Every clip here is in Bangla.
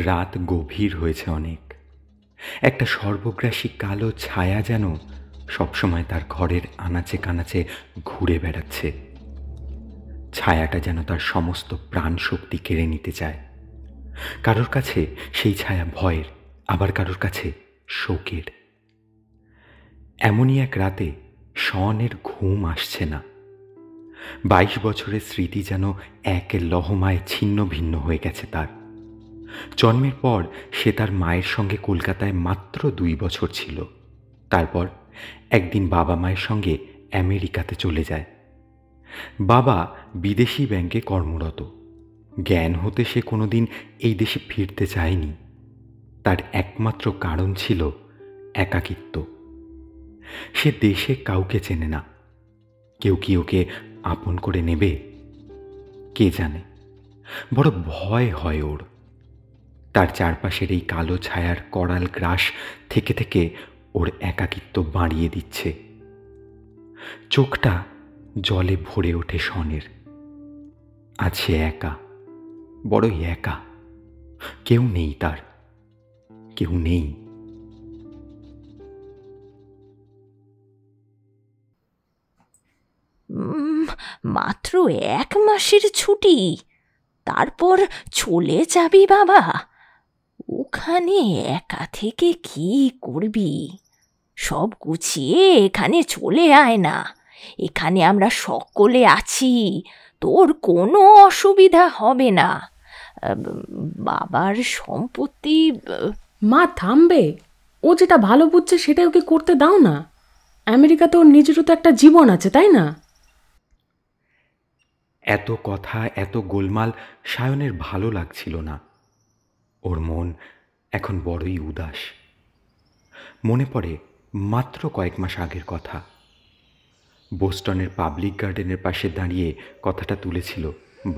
রাত গভীর হয়েছে অনেক। একটা সর্বগ্রাসী কালো ছায়া যেন সবসময় তার ঘরের আনাচে কানাচে ঘুরে বেড়াচ্ছে। ছায়াটা যেন তার সমস্ত প্রাণ শক্তি কেড়ে নিতে চায়। কারোর কাছে সেই ছায়া ভয়ের, আবার কারোর কাছে শোকের। এমনই এক রাতে শনের ঘুম আসছে না। 22 বছরের স্মৃতি যেন এক লহমায় ছিন্ন ভিন্ন হয়ে গেছে তার। জন্মের পর সে তার মায়ের সঙ্গে কলকাতায় মাত্র 2 বছর ছিল। তারপর একদিন বাবা মায়ের সঙ্গে আমেরিকাতে চলে যায়। বাবা বিদেশি ব্যাংকে কর্মরত। জ্ঞান হতে সে কোনোদিন এই দেশে ফিরতে চায়নি। তার একমাত্র কারণ ছিল একাকিত্ব। সে দেশে কাউকে চেনে না। কেউ কি ওকে আপন করে নেবে কে জানে। বড় ভয় হয় ওর। তার চারপাশের এই কালো ছায়ার করাল গ্রাস থেকে থেকে ওর একাকিত্ব বাড়িয়ে দিচ্ছে। চোখটা জলে ভরে ওঠে শনের। আজ সে একা, বড়ই একা। কেউ নেই তার, কেউ নেই। মাত্র 1 মাসের ছুটি, তারপর চলে যাবি বাবা? ওখানে একা থেকে কি করবি? সব গুছিয়ে এখানে চলে আয় না। এখানে আমরা সকলে আছি, তোর কোনো অসুবিধা হবে না। বাবার সম্পত্তি। মা থামবে, ও যেটা ভালো বুঝছে সেটাই ওকে করতে দাও না। আমেরিকাতে ওর নিজেরও তো একটা জীবন আছে, তাই না? এত কথা, এত গোলমাল সায়নের ভালো লাগছিল না। ওর মন এখন বড়ই উদাস। মনে পড়ে মাত্র কয়েক মাস আগের কথা। বোস্টনের পাবলিক গার্ডেনের পাশে দাঁড়িয়ে কথাটা তুলেছিল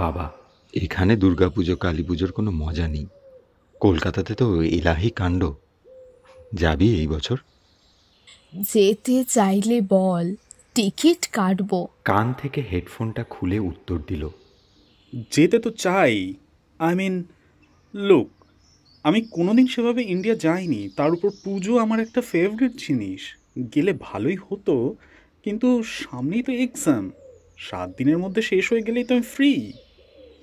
বাবা। এখানে দুর্গাপুজো কালী পুজোর কোনো মজা নেই। কলকাতাতে তো এলাহি কাণ্ড। যাবি এই বছর? যেতে চাইলে বল, টিকিট কাটবো। কান থেকে হেডফোনটা খুলে উত্তর দিল, যেতে তো চাই। লুক, আমি কোনোদিন সেভাবে ইন্ডিয়া যাইনি। তার উপর পুজো আমার একটা ফেভারিট জিনিস। গেলে ভালোই হতো, কিন্তু সামনেই তো এক্সাম। 7 দিনের মধ্যে শেষ হয়ে গেলেই তো আমি ফ্রি।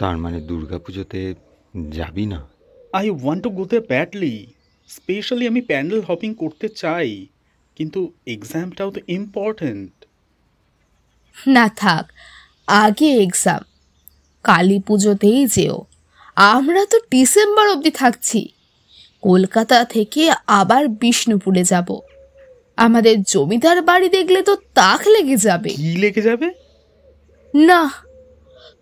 তার মানে দুর্গাপুজোতে যাবি না? I want to go there badly. Specially আমি প্যান্ডেল হপিং করতে চাই, কিন্তু এক্সামটাও তো ইম্পর্ট্যান্ট। না থাক, আগে এক্সাম। কালী পুজোতেই যেও। আমরা তো ডিসেম্বর অবধি থাকছি। কলকাতা থেকে আবার বিষ্ণুপুরে যাব। আমাদের জমিদার বাড়ি দেখলে তো তাক লেগে যাবে। কি লেগে যাবে? না,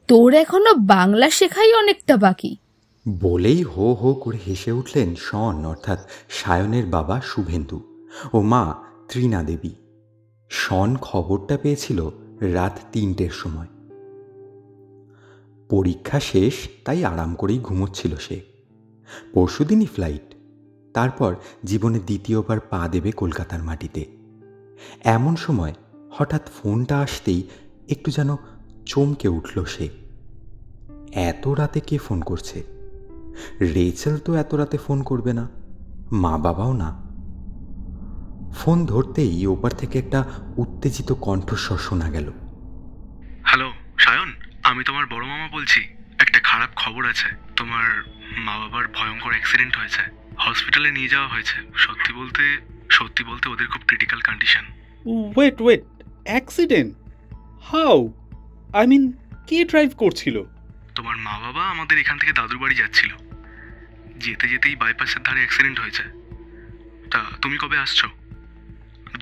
তোর এখনো বাংলা শেখাই অনেকটা বাকি। বলেই হো হো করে হেসে উঠলেন শন, অর্থাৎ সায়নের বাবা শুভেন্দু ও মা ত্রিনা দেবী। শন খবরটা পেয়েছিল রাত 3টের সময়। পরীক্ষা শেষ, তাই আরাম করেই ঘুমোচ্ছিল সে। পরশুদিনই ফ্লাইট। তারপর জীবনে দ্বিতীয়বার পা দেবে কলকাতার মাটিতে। এমন সময় হঠাৎ ফোনটা আসতেই একটু যেন চমকে উঠল সে। এত রাতে কে ফোন করছে? রেচেল তো এত রাতে ফোন করবে না, মা বাবাও না। ফোন ধরতেই ওপার থেকে একটা উত্তেজিত কণ্ঠস্বর শোনা গেল। হ্যালো সায়ন, আমি তোমার বড় মামা বলছি। একটা খারাপ খবর আছে। তোমার মা বাবার ভয়ঙ্কর অ্যাক্সিডেন্ট হয়েছে। হসপিটালে নিয়ে যাওয়া হয়েছে। সত্যি বলতে ওদের খুব critical condition. Wait, accident? How? কে ড্রাইভ করছিল? তোমার মা বাবা আমাদের এখান থেকে দাদুর বাড়ি যাচ্ছিল। যেতে যেতেই বাইপাসের ধারে অ্যাক্সিডেন্ট হয়েছে। তা তুমি কবে আসছো?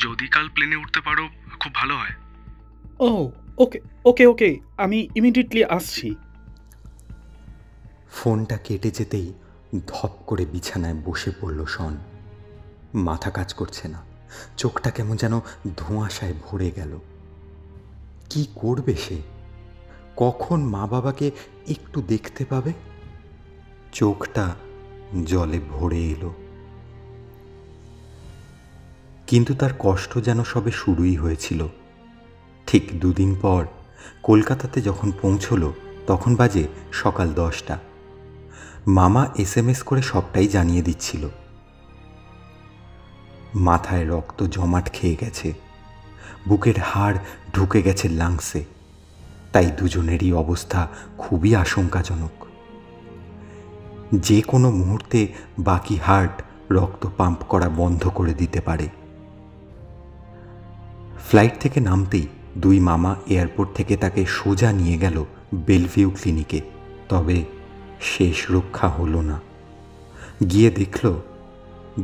যদি কাল প্লেনে উঠতে পারো খুব ভালো হয়। ও ওকে, আমি ইমিডিয়েটলি আসছি। ফোনটা কেটে যেতেই ধপ করে বিছানায় বসে পড়ল শন। মাথা কাজ করছে না, চোখটা কেমন যেন ধোঁয়াশায় ভরে গেল। কি করবে সে? কখন মা বাবাকে একটু দেখতে পাবে? চোখটা জলে ভরে এলো। কিন্তু তার কষ্ট যেন সবে শুরুই হয়েছিল। ঠিক 2 দিন পর কলকাতাতে যখন পৌঁছল তখন বাজে সকাল 10টা। মামা SMS করে সবটাই জানিয়ে দিচ্ছিল। মাথায় রক্ত জমাট খেয়ে গেছে, বুকের হাড় ঢুকে গেছে লাংসে, তাই দুজনেরই অবস্থা খুবই আশঙ্কাজনক। যে কোনো মুহূর্তে বাকি হার্ট রক্ত পাম্প করা বন্ধ করে দিতে পারে। ফ্লাইট থেকে নামতেই দুই মামা এয়ারপোর্ট থেকে তাকে সোজা নিয়ে গেল বেলভিউ ক্লিনিকে। তবে শেষ রক্ষা হলো না। গিয়ে দেখল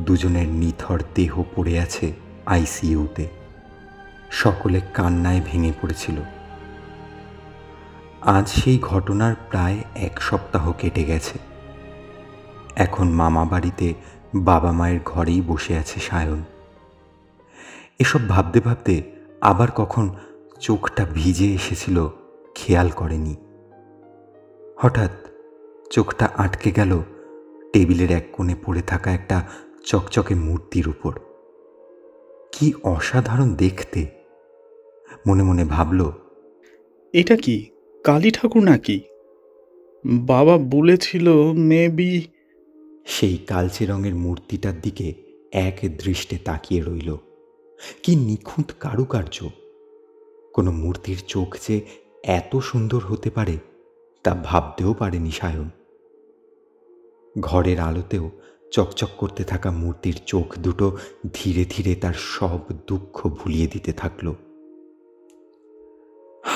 দুজনের নিথর দেহ পড়ে আছে আইসিইউতে। সকলে কান্নায় ভেঙে পড়েছিল। আজ সেই ঘটনার প্রায় 1 সপ্তাহ কেটে গেছে। এখন মামা বাড়িতে বাবা মায়ের ঘরেই বসে আছে সায়ন। এসব ভাবতে ভাবতে আবার কখন চোখটা ভিজে এসেছিল খেয়াল করেনি। হঠাৎ চোখটা আটকে গেল টেবিলের এক কোণে পড়ে থাকা একটা চকচকে মূর্তির উপর। কি অসাধারণ দেখতে! মনে মনে ভাবল, এটা কি কালী ঠাকুর নাকি? বাবা বলেছিল মেবি। সেই কালচে রঙের মূর্তিটার দিকে এক দৃষ্টে তাকিয়ে রইল। কি নিখুঁত কারুকার্য! কোনো মূর্তির চোখ যে এত সুন্দর হতে পারে তা ভাবতেও পারেনি সায়ন। ঘরের আলোতেও চকচক করতে থাকা মূর্তির চোখ দুটো ধীরে ধীরে তার সব দুঃখ ভুলিয়ে দিতে থাকল।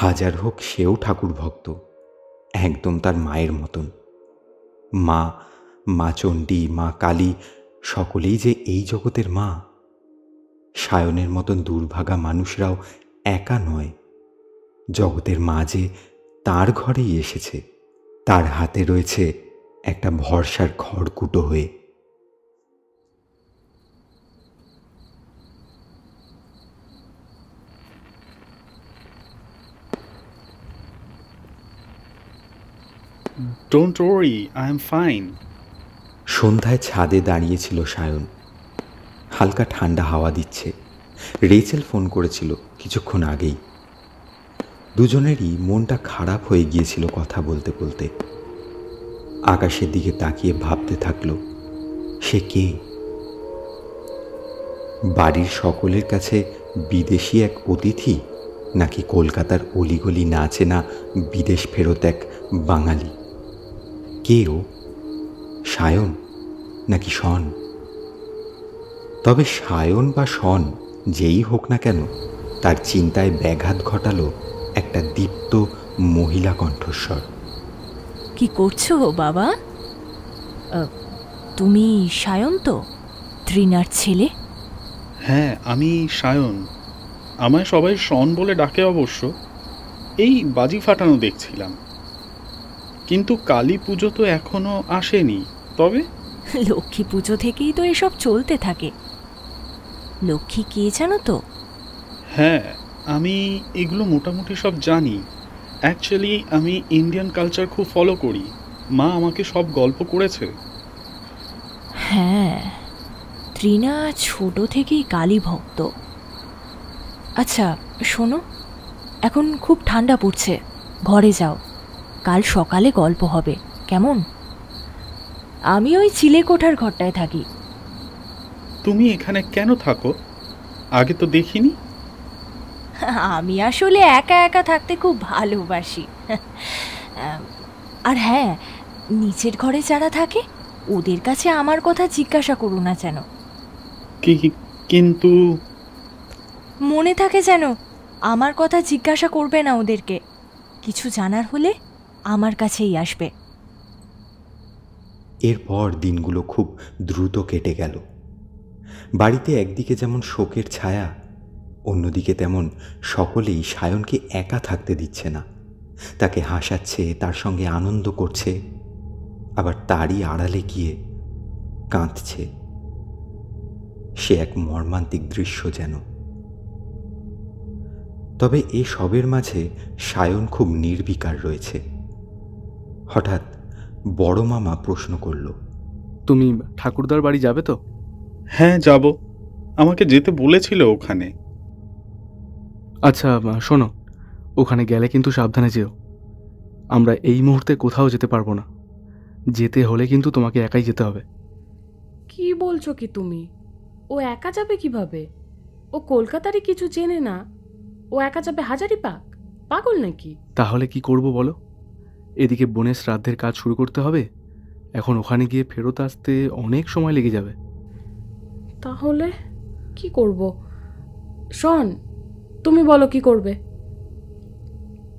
হাজার হোক সেও ঠাকুর ভক্ত, একদম তার মায়ের মতন। মা চণ্ডী, মা কালী সকলেই যে এই জগতের মা। সায়নের মতন দুর্ভাগা মানুষরাও একা নয়। জগতের মা যে তার ঘরেই এসেছে, তার হাতে রয়েছে একটা ভরসার খড়কুটো হয়ে। Don't worry, I am fine. সন্ধ্যায় ছাদে দাঁড়িয়েছিল সায়ন। হালকা ঠান্ডা হাওয়া দিচ্ছে। রেচেল ফোন করেছিল কিছুক্ষণ আগেই। দুজনেরই মনটা খারাপ হয়ে গিয়েছিল কথা বলতে বলতে। আকাশের দিকে তাকিয়ে ভাবতে থাকলো, সে কে? বাড়ির সকলের কাছে বিদেশি এক অতিথি, নাকি কলকাতার অলিগলি না চেনা বিদেশ ফেরত এক বাঙালি? কে ও? সায়ন নাকি শন? তবে সায়ন বা শন যেই হোক না কেন, তার চিন্তায় ব্যাঘাত ঘটালো একটা দীপ্ত মহিলা কণ্ঠস্বর। কি করছো বাবা? তুমি সায়ন তো, ত্রিনার ছেলে? হ্যাঁ, আমি সায়ন। আমায় সবাই শন বলে ডাকে অবশ্য। এই বাজি ফাটানো দেখছিলাম, কিন্তু কালী পুজো তো এখনো আসেনি। তবে লক্ষ্মী পুজো থেকেই তো এসব চলতে থাকে। লক্ষ্মী কে জানো তো? হ্যাঁ, আমি এগুলো মোটামুটি সব জানি। অ্যাকচুয়ালি আমি ইন্ডিয়ান কালচার খুব ফলো করি। মা আমাকে সব গল্প করেছে। হ্যাঁ, ত্রিনা ছোট থেকেই কালী ভক্ত। আচ্ছা শোনো, এখন খুব ঠান্ডা পড়ছে, ঘরে যাও। কাল সকালে গল্প হবে, কেমন? আমি ওই চিলেকোঠার ঘরটায় থাকি। তুমি এখানে কেন থাকো? আগে তো দেখিনি। আমি আসলে একা একা থাকতে খুব ভালোবাসি। আর হ্যাঁ, নিচের ঘরে যারা থাকে ওদের কাছে আমার কথা জিজ্ঞাসা করো না যেন। কিন্তু মনে থাকে যেন, আমার কথা জিজ্ঞাসা করবে না ওদেরকে। কিছু জানার হলে আমার কাছেই আসবে। এরপর দিনগুলো খুব দ্রুত কেটে গেল। বাড়িতে একদিকে যেমন শোকের ছায়া, অন্যদিকে তেমন সকলেই সায়নকে একা থাকতে দিচ্ছে না। তাকে হাসাচ্ছে, তার সঙ্গে আনন্দ করছে, আবার তারই আড়ালে গিয়ে কাঁদছে। সে এক মর্মান্তিক দৃশ্য যেন। তবে এ সবের মাঝে সায়ন খুব নির্বিকার রয়েছে। হঠাৎ বড় মামা প্রশ্ন করল, তুমি ঠাকুরদার বাড়ি যাবে তো? হ্যাঁ, যাব। আমাকে যেতে বলেছিল ওখানে। আচ্ছা শোনো, ওখানে গেলে কিন্তু সাবধানে যেও। আমরা এই মুহূর্তে কোথাও যেতে পারবো না। যেতে হলে কিন্তু তোমাকে একাই যেতে হবে। কি বলছো কি তুমি? ও একা যাবে কিভাবে? ও কলকাতারই কিছু চেনে না, ও একা যাবে হাজারিবাগ? পাগল নাকি? তাহলে কি করব বলো? এদিকে বোনের শ্রাদ্ধের কাজ শুরু করতে হবে, এখন ওখানে গিয়ে ফেরত আসতে অনেক সময় লেগে যাবে। তাহলে কি করব? শোন, তুমি বলো কি করবে?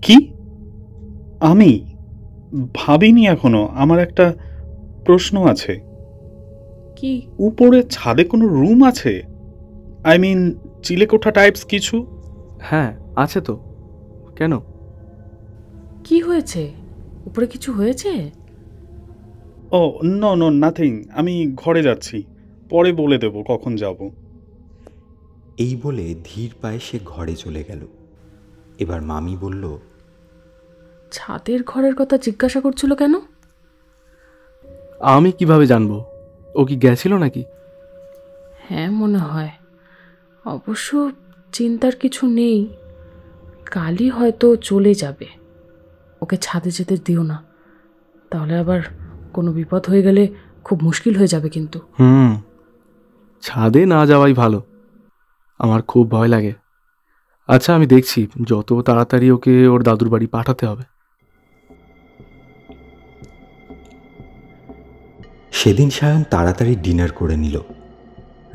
কি? আমি ভাবিনি এখনো। আমার একটা প্রশ্ন আছে। কি? উপরে ছাদে কোনো রুম আছে? আই মিন চিলেকোঠা টাইপস কিছু? হ্যাঁ আছে তো, কেন? কি হয়েছে? উপরে কিছু হয়েছে? ও নো নো নাথিং, আমি ঘরে যাচ্ছি, পরে বলে দেব কখন যাব। এই বলে ধীর পায়ে সে ঘরে চলে গেল। এবার মামি বলল, ছাদের ঘরের কথা জিজ্ঞাসা করছিল কেন? আমি কিভাবে জানবো? ও কি গেছিল নাকি? হ্যাঁ মনে হয়। অবশ্য চিন্তার কিছু নেই, কালই হয়তো চলে যাবে। ওকে ছাদে যেতে দিও না, তাহলে আবার কোনো বিপদ হয়ে গেলে খুব মুশকিল হয়ে যাবে কিন্তু। ছাদে না যাওয়াই ভালো, আমার খুব ভয় লাগে। আচ্ছা আমি দেখছি যত তাড়াতাড়ি ওকে ওর দাদুর বাড়ি পাঠাতে হবে। সেদিন সায়ন তাড়াতাড়ি ডিনার করে নিল।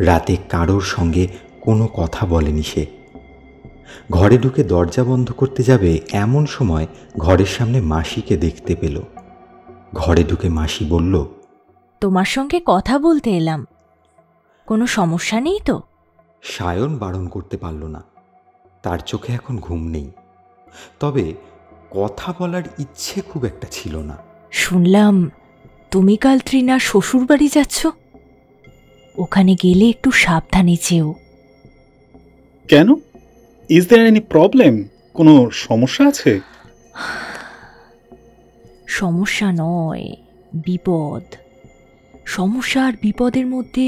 রাতে কারোর সঙ্গে কোনো কথা বলেনি সে। ঘরে ঢুকে দরজা বন্ধ করতে যাবে এমন সময় ঘরের সামনে মাসিকে দেখতে পেল। ঘরে ঢুকে মাসি বলল, তোমার সঙ্গে কথা বলতে এলাম, কোনো সমস্যা নেই তো? সায়ন বারণ করতে পারল না, তার চোখে এখন ঘুম নেই, তবে কথা বলার ইচ্ছে খুব একটা ছিল না। শুনলাম তুমি কাল ত্রিনার শ্বশুর বাড়ি যাচ্ছ, ওখানে গেলে একটু সাবধানে যেও। কেন? Is there any problem? কোনো সমস্যা আছে? সমস্যা নয়, বিপদ। সমস্যা আর বিপদের মধ্যে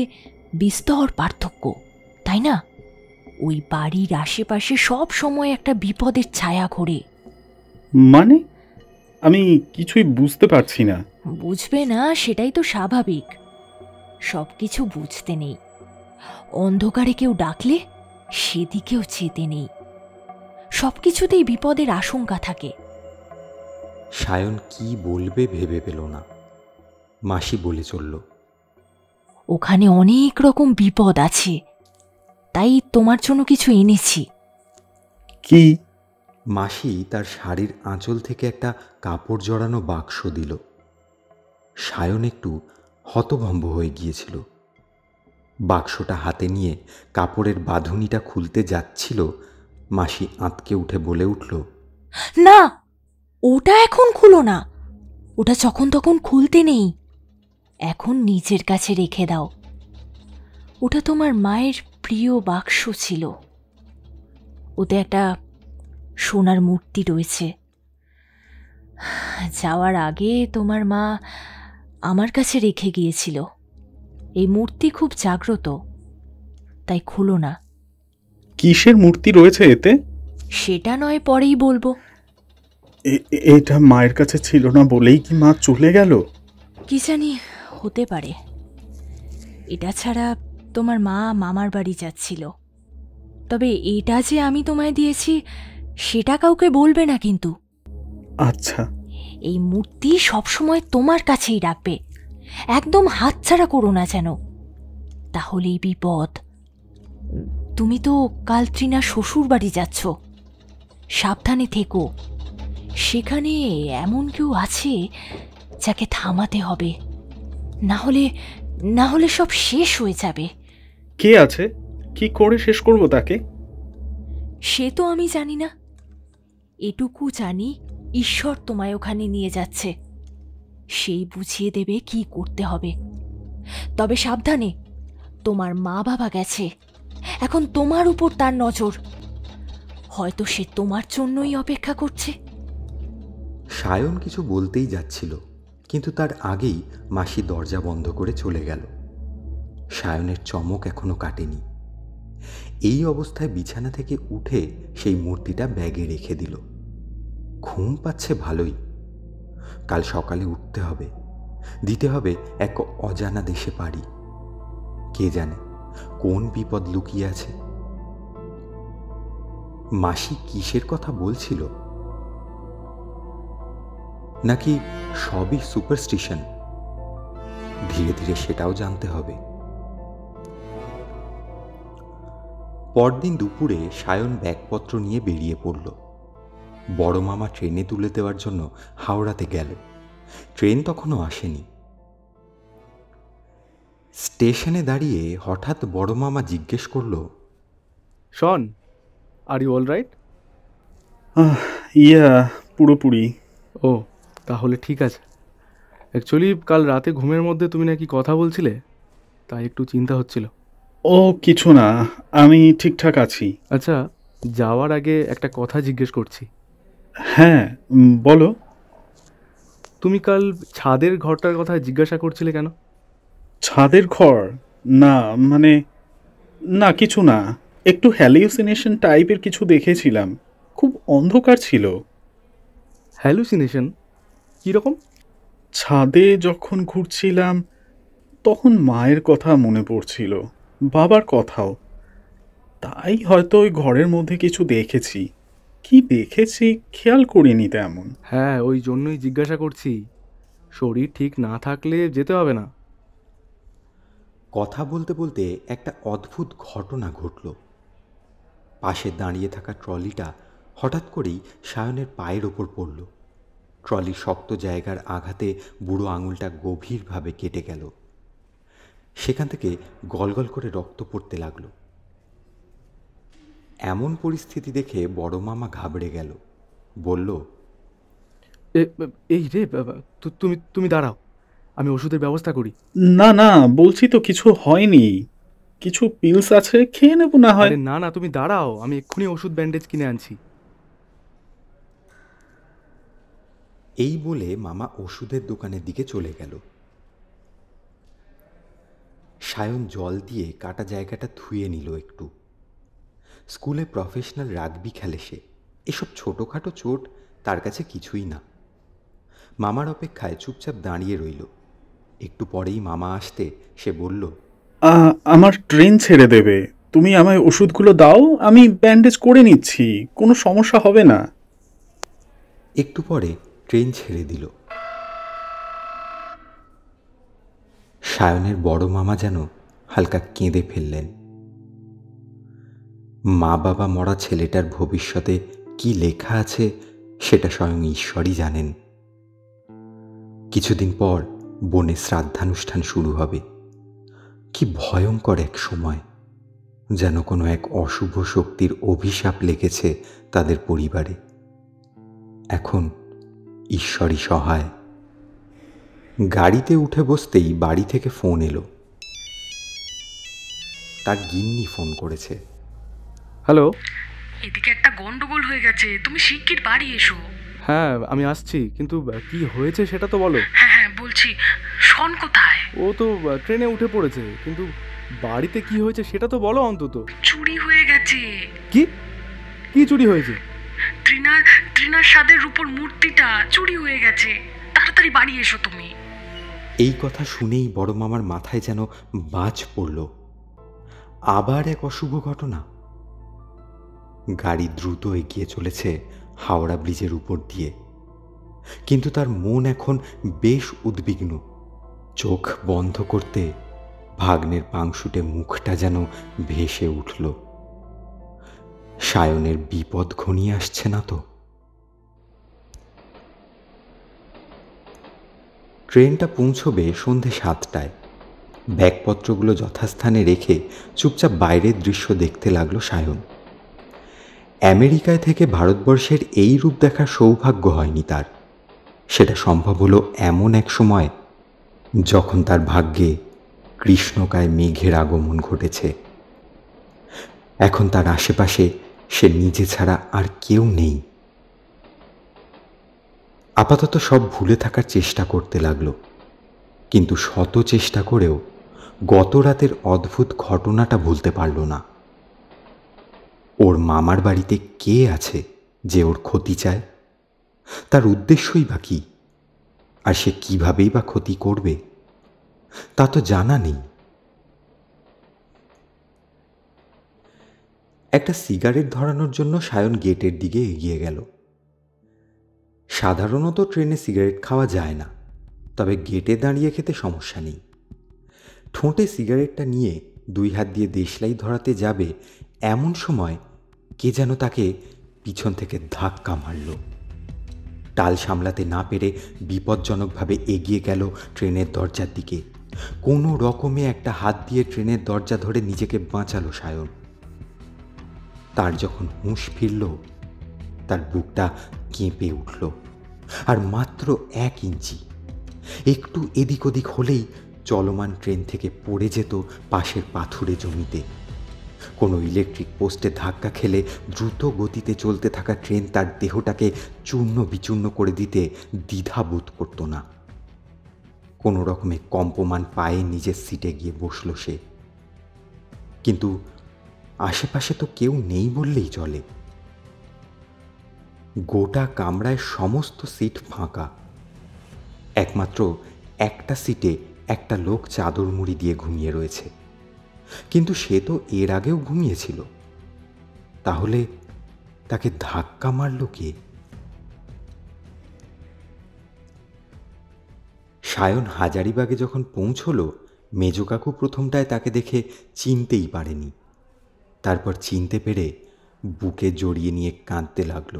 বিস্তর পার্থক্য, তাই না? ওই বাড়ির আশেপাশে সব সময় একটা বিপদের ছায়া ঘোরে। মানে আমি কিছুই বুঝতে পারছি না। বুঝবে না সেটাই তো স্বাভাবিক, সব কিছু বুঝতে নেই। অন্ধকারে কেউ ডাকলে সেদিকেও যেতে নেই, সব কিছুতেই বিপদের আশঙ্কা থাকে। সায়ন কি বলবে ভেবে পেল না। মাসি বলে চলল, ওখানে অনেক রকম বিপদ আছে, তাই তোমার জন্য কিছু এনেছি। কি? মাসি তার শাড়ির আঁচল থেকে একটা কাপড় জড়ানো বাক্স দিল। সায়ন একটু হতভম্ব হয়ে গিয়েছিল। বাক্সটা হাতে নিয়ে কাপড়ের বাঁধুনিটা খুলতে যাচ্ছিল, মাসি আঁতকে উঠে বলে উঠল, না, ওটা এখন খুলো না, ওটা যখন তখন খুলতে নেই, এখন নিজের কাছে রেখে দাও। ওটা তোমার মায়ের প্রিয় বাক্স ছিল, ওতে একটা সোনার মূর্তি রয়েছে। যাওয়ার আগে তোমার মা আমার কাছে রেখে গিয়েছিল। এই মূর্তি খুব জাগ্রত, তাই খুলো না। কিসের মূর্তি রয়েছে এতে? সেটা নয় পরেই বলবো। এটা মায়ের কাছে ছিল না বলেই কি মা চলে গেল? কি জানি, হতে পারে। এটা ছাড়া তোমার মা মামার বাড়ি যাচ্ছিল। তবে এটা যে আমি তোমায় দিয়েছি সেটা কাউকে বলবে না কিন্তু। আচ্ছা। এই মূর্তি সবসময় তোমার কাছেই রাখবে, একদম হাতছাড়া করো না যেন, তাহলেই বিপদ। তুমি তো কাল ত্রিনার শ্বশুর বাড়ি যাচ্ছ, সাবধানে থেকো। সেখানে এমন কেউ আছে যাকে থামাতে হবে, না হলে সব শেষ হয়ে যাবে। কে আছে? কি করে শেষ করব তাকে? সে তো আমি জানি না, এটুকু জানি ঈশ্বর তোমায় ওখানে নিয়ে যাচ্ছে, সেই বুঝিয়ে দেবে কি করতে হবে। তবে সাবধানে, তোমার মা বাবা গেছে, এখন তোমার উপর তার নজর। হয়তো সে তোমার জন্যই অপেক্ষা করছে। সায়ন কিছু বলতেই যাচ্ছিল, কিন্তু তার আগেই মাসি দরজা বন্ধ করে চলে গেল। সায়নের চমক এখনো কাটেনি। এই অবস্থায় বিছানা থেকে উঠে সেই মূর্তিটা ব্যাগে রেখে দিল। ঘুম পাচ্ছে ভালোই, কাল সকালে উঠতে হবে, দিতে হবে এক অজানা দেশে পাড়ি। কে জানে কোন বিপদ লুকিয়ে আছে। মাসি কিসের কথা বলছিল? নাকি সবই সুপারস্টিশন? ধীরে ধীরে সেটাও জানতে হবে। পরদিন দুপুরে সায়ন ব্যাগপত্র নিয়ে বেরিয়ে পড়ল। বড় মামা ট্রেনে তুলে দেওয়ার জন্য হাওড়াতে গেল। ট্রেন তখনও আসেনি। স্টেশনে দাঁড়িয়ে হঠাৎ বড় মামা জিজ্ঞেস করল, শন, আর ইউ অল রাইট? ইয়া, পুরোপুরি। ও, তাহলে ঠিক আছে। অ্যাকচুয়ালি কাল রাতে ঘুমের মধ্যে তুমি নাকি কথা বলছিলে, তাই একটু চিন্তা হচ্ছিল। ও কিছু না, আমি ঠিকঠাক আছি। আচ্ছা, যাওয়ার আগে একটা কথা জিজ্ঞেস করছি। হ্যাঁ, বলো। তুমি কাল ছাদের ঘরটার কথা জিজ্ঞাসা করছিলে কেন? ছাদের ঘর? না মানে, না কিছু না, একটু হ্যালিউসিনেশন টাইপের কিছু দেখেছিলাম। খুব অন্ধকার ছিল। হ্যালুসিনেশন? কীরকম? ছাদে যখন ঘুরছিলাম তখন মায়ের কথা মনে পড়ছিল, বাবার কথাও। তাই হয়তো ওই ঘরের মধ্যে কিছু দেখেছি। কি দেখেছি খেয়াল করিনি তেমন। হ্যাঁ, ওই জন্যই জিজ্ঞাসা করছি। শরীর ঠিক না থাকলে যেতে হবে না। কথা বলতে বলতে একটা অদ্ভুত ঘটনা ঘটল। পাশে দাঁড়িয়ে থাকা ট্রলিটা হঠাৎ করেই সায়নের পায়ের ওপর পড়ল। ট্রলির শক্ত জায়গার আঘাতে বুড়ো আঙুলটা গভীরভাবে কেটে গেল। সেখান থেকে গলগল করে রক্ত পড়তে লাগল। এমন পরিস্থিতি দেখে বড় মামা ঘাবড়ে গেল। বলল, এই রে, তুমি তুমি দাঁড়াও, আমি ওষুধের ব্যবস্থা করি। না না, বলছি তো কিছু হয়নি। কিছু পিলস আছে, খেয়ে নেব না হয়। না না, তুমি দাঁড়াও, আমি এক্ষুনি ওষুধ ব্যান্ডেজ কিনে আনছি। এই বলে মামা ওষুধের দোকানের দিকে চলে গেল। সায়ন জল দিয়ে কাটা জায়গাটা ধুয়ে নিল একটু। স্কুলে প্রফেশনাল রাগবি খেলে সে। এসব ছোটোখাটো চোট তার কাছে কিছুই না। মামার অপেক্ষায় চুপচাপ দাঁড়িয়ে রইল। একটু পরেই মামা আসতে সে বলল, আমার ট্রেন ছেড়ে দেবে, তুমি আমায় ওষুধগুলো দাও, আমি ব্যান্ডেজ করে নিচ্ছি, কোনো সমস্যা হবে না। একটু পরে ট্রেন ছেড়ে দিল। সায়নের বড় মামা যেন হালকা কেঁদে ফেললেন। মা বাবা মরা ছেলেটার ভবিষ্যতে কি লেখা আছে সেটা স্বয়ং ঈশ্বরই জানেন। কিছুদিন পর বোনের শ্রাদ্ধানুষ্ঠান শুরু হবে। কি ভয়ঙ্কর এক সময়, যেন কোনো এক অশুভ শক্তির অভিশাপ লেগেছে তাদের পরিবারে। এখন ঈশ্বরই সহায়। গাড়িতে উঠে বসতেই বাড়ি থেকে ফোন এলো। তার গিন্নি ফোন করেছে। হ্যালো, এদিকে একটা গন্ডগোল হয়ে গেছে, তুমি শিগগির বাড়ি এসো। হ্যাঁ আমি আসছি, কিন্তু কি হয়েছে সেটা তো বলো। হ্যাঁ হ্যাঁ বলছি, শন কোথায়? ও তো ট্রেনে উঠে পড়েছে, কিন্তু বাড়িতে কি হয়েছে সেটা তো বলো অন্তত। চুরি হয়ে গেছে। কি কি চুরি হয়েছে? ট্রিনার স্বাদের রূপোর মূর্তিটা চুরি হয়ে গেছে, তাড়াতাড়ি বাড়ি এসো তুমি। এই কথা শুনেই বড় মামার মাথায় যেন বাজ পড়ল। আবার এক অশুভ ঘটনা। গাড়ি দ্রুত এগিয়ে চলেছে হাওড়া ব্রিজের উপর দিয়ে, কিন্তু তার মন এখন বেশ উদ্বিগ্ন। চোখ বন্ধ করতে ভাগ্নের পাংশুটে মুখটা যেন ভেসে উঠল। সায়নের বিপদ ঘনিয়ে আসছে না তো? ট্রেনটা পৌঁছবে সন্ধে 7টায়। ব্যাগপত্রগুলো যথাস্থানে রেখে চুপচাপ বাইরের দৃশ্য দেখতে লাগলো সায়ন। আমেরিকায় থেকে ভারতবর্ষের এই রূপ দেখার সৌভাগ্য হয়নি তার। সেটা সম্ভব হলো এমন এক সময় যখন তার ভাগ্যে কৃষ্ণকায় মেঘের আগমন ঘটেছে। এখন তার আশেপাশে সে নিজে ছাড়া আর কেউ নেই। আপাতত সব ভুলে থাকার চেষ্টা করতে লাগলো, কিন্তু শত চেষ্টা করেও গত রাতের অদ্ভুত ঘটনাটা ভুলতে পারল না। ওর মামার বাড়িতে কে আছে যে ওর ক্ষতি চায়? তার উদ্দেশ্যই বা কি? আর সে কিভাবেই বা ক্ষতি করবে তা তো জানা নেই। একটা সিগারেট ধরানোর জন্য সায়ন গেটের দিকে এগিয়ে গেল। সাধারণত ট্রেনে সিগারেট খাওয়া যায় না, তবে গেটে দাঁড়িয়ে খেতে সমস্যা নেই। ঠোঁটে সিগারেটটা নিয়ে 2 হাত দিয়ে দেশলাই ধরাতে যাবে এমন সময় কে যেন তাকে পিছন থেকে ধাক্কা মারল। টাল সামলাতে না পেরে বিপজ্জনকভাবে এগিয়ে গেল ট্রেনের দরজার দিকে। কোনো রকমে একটা হাত দিয়ে ট্রেনের দরজা ধরে নিজেকে বাঁচালো সায়ন। তার যখন হুঁশ ফিরল, তার বুকটা কেঁপে উঠল। আর মাত্র 1 ইঞ্চি একটু এদিক ওদিক হলেই চলমান ট্রেন থেকে পড়ে যেত পাশের পাথুরে জমিতে। কোনো ইলেকট্রিক পোস্টে ধাক্কা খেলে দ্রুত গতিতে চলতে থাকা ট্রেন তার দেহটাকে চূর্ণ বিচূর্ণ করে দিতে দ্বিধা বোধ করত না। কোনো রকমে কম্পমান পায়ে নিজের সিটে গিয়ে বসল সে। কিন্তু আশেপাশে তো কেউ নেই বললেই চলে। গোটা কামরায় সমস্ত সিট ফাঁকা। একমাত্র একটা সিটে একটা লোক চাদর মুড়ি দিয়ে ঘুমিয়ে রয়েছে, কিন্তু সে তো এর আগেও ঘুমিয়েছিল। তাহলে তাকে ধাক্কা মারল কে? সায়ন হাজারিবাগে যখন পৌঁছল, মেজো কাকু প্রথমটায় তাকে দেখে চিনতেই পারেনি। তারপর চিনতে পেরে বুকে জড়িয়ে নিয়ে কাঁদতে লাগল।